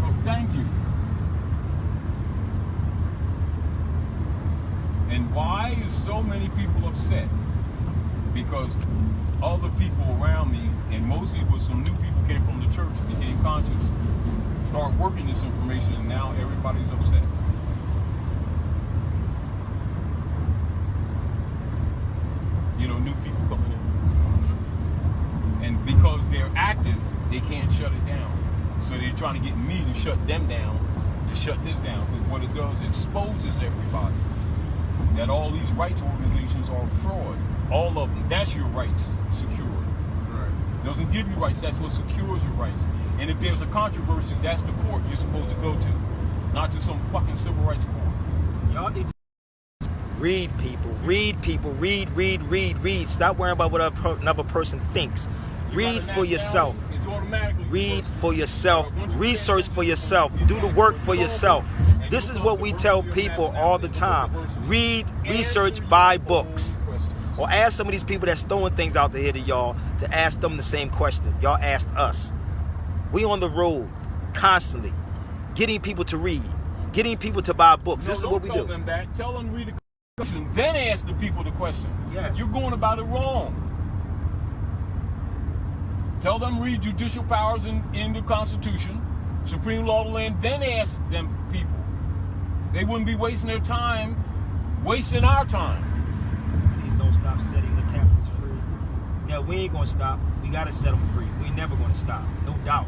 S1: Oh, thank you. And why is so many people upset? Because other people around me, and mostly it was some new people came from the church, became conscious, start working this information, and now everybody's upset. You know, new people coming in. And because they're active, they can't shut it down. So they're trying to get me to shut them down, to shut this down. Because what it does, it exposes everybody that all these rights organizations are fraud. All of them. That's your rights secured. Right. Doesn't give you rights. That's what secures your rights. And if there's a controversy, that's the court you're supposed to go to, not to some fucking civil rights court.
S3: Y'all need to read, people. Read, people. Read. Stop worrying about what another person thinks. Read for yourself. Read for yourself. Research for yourself. Do the work for yourself. This is what we tell people all the time. Read, research, buy books. Or ask some of these people that's throwing things out there to y'all to ask them the same question y'all asked us. We on the road constantly, getting people to read, getting people to buy books. This is what we do.
S1: Tell them that. Tell them to read the question, then ask the people the question.
S3: Yes.
S1: You're going about it wrong. Tell them read judicial powers in the Constitution, supreme law of the land, then ask them people. They wouldn't be wasting their time, wasting our time.
S3: Please don't stop setting the captives free. No, we ain't gonna stop. We gotta set them free. We ain't never gonna stop, no doubt.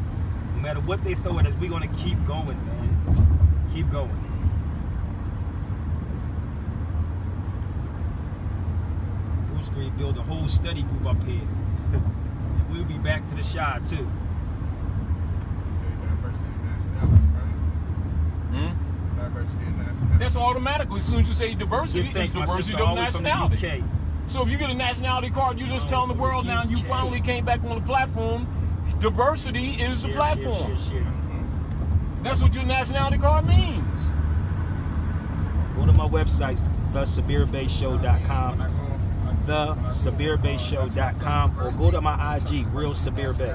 S3: No matter what they throw at us, we're gonna keep going, man. Keep going. Bruce Green built a whole study group up here. And we'll be back to the shy too.
S1: Hmm?
S4: diversity of nationality.
S1: That's automatically. As soon as you say diversity,
S3: Give thanks,
S1: it's
S3: my
S1: diversity
S3: sister,
S1: of
S3: always from the
S1: nationality.
S3: UK.
S1: So if you get a nationality card, you're just telling the
S3: from
S1: world
S3: the
S1: now you
S3: UK.
S1: finally came back on the platform. Diversity is the platform.
S3: Share.
S1: That's what your nationality card means.
S3: Go to my website, thesabirbayshow.com, thesabirbayshow.com, or go to my IG, Real Sabir Bay.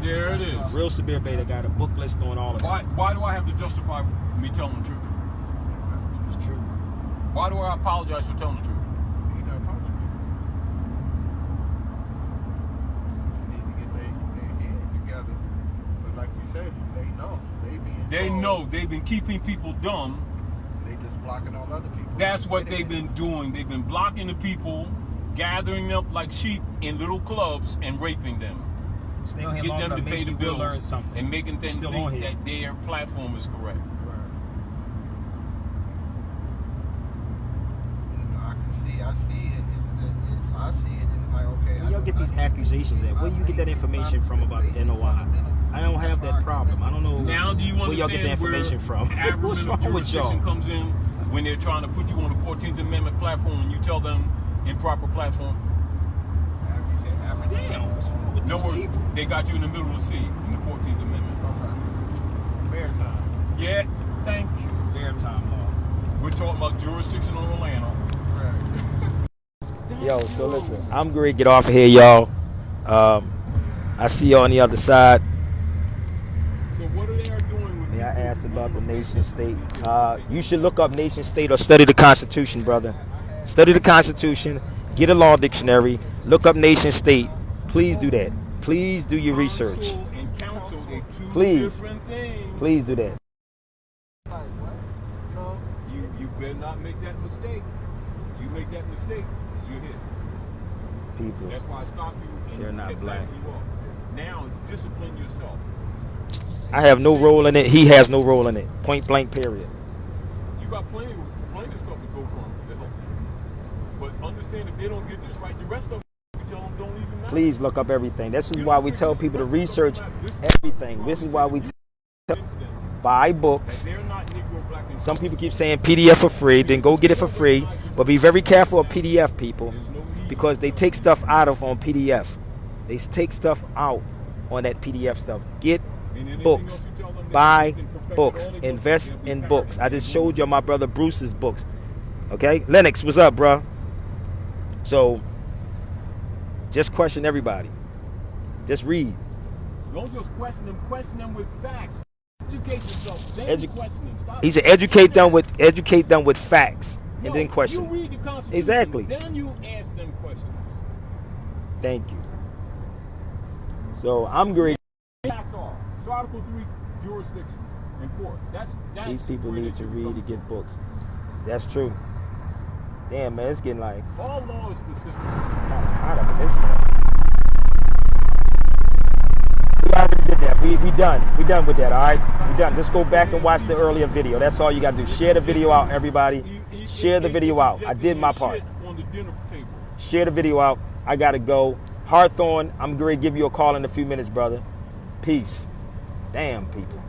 S1: There it is.
S3: Real Sabir Bay, they got a book list on all of
S1: Why,
S3: it.
S1: why do I have to justify me telling the truth?
S3: It's true.
S1: Why do I apologize for telling the truth?
S4: You need to apologize. They need to get their head together. But like you said, they know.
S1: They know they've been keeping people dumb.
S4: They just blocking all other people.
S1: That's what they've been doing. They've been blocking the people, gathering them up like sheep in little clubs and raping them.
S3: Stay on here
S1: Get
S3: long
S1: them
S3: enough,
S1: to pay
S3: maybe
S1: the
S3: you will learn
S1: bills
S3: something.
S1: and making them
S3: Still on
S1: think
S3: here.
S1: that their platform is correct.
S4: I see it. I see it, and it's like, okay.
S3: Where y'all get these accusations at? Where you get that information from about the NOI? I don't have that problem. I don't know
S1: Now, do you
S3: where y'all get the
S1: understand where
S3: information from. What's
S1: aggravated
S3: wrong with
S1: jurisdiction
S3: y'all?
S1: comes in when they're trying to put you on the 14th Amendment platform and you tell them improper platform?
S3: Damn, what's wrong with
S1: In
S3: these
S1: other words,
S3: people?
S1: they got you in the middle of the sea in the 14th Amendment.
S4: Maritime.
S1: Yeah, thank you.
S3: Maritime law.
S1: We're talking about jurisdiction on the land.
S2: Yo, so listen, I'm going to get off of here, y'all. I see you on the other side.
S1: So what are they doing with
S2: May I ask about the nation state? You should look up nation state or study the Constitution, brother. Study the Constitution. Get a law dictionary. Look up nation state. Please do that. Please do your research.
S1: Consul and council, they're two
S2: Please.
S1: different things.
S2: Please do that.
S1: You better not make that mistake. You make that mistake, you're hit.
S2: People.
S1: That's why I stopped you and
S2: They're not
S1: kept
S2: black.
S1: backing you up. Now discipline yourself.
S2: I have no role in it. He has no role in it. Point blank, period.
S1: You got plenty of stuff to go from to help them. But understand if they don't get this right, the rest of them, you tell them don't even matter.
S2: Please look up everything. This is why we tell people to research everything. This is why we buy books.
S1: They're not Negro, black, and
S2: Some people keep saying PDF for free, then go get it for free. But be very careful of PDF, people, because they take stuff out of on PDF. They take stuff out on that PDF stuff. Get books. Buy books. Invest in books. I just showed you my brother Bruce's books. Okay? Lennox, what's up, bro? So, just question everybody. Just read.
S1: Don't just question them with facts. Educate yourself. Then question them. Stop.
S2: He said educate them with facts and then question.
S1: You read the Constitution.
S2: Exactly.
S1: Then you ask them questions.
S2: Thank you. So I'm great.
S1: Facts are. So Article 3, jurisdiction in court. That's
S2: These people
S1: where
S2: need
S1: they
S2: to
S1: should
S2: read
S1: come.
S2: to get books. That's true. Damn, man, it's getting like
S1: All law is specific.
S2: hot up in this man. We already did that. We done. We done with that, all right? We done. Just go back and watch the earlier video. That's all you got to do. Share the video out, everybody. Share the video out. I did my part.
S1: On the dinner table.
S2: Share the video out. I got to go. Hawthorne, I'm going to give you a call in a few minutes, brother. Peace. Damn, people.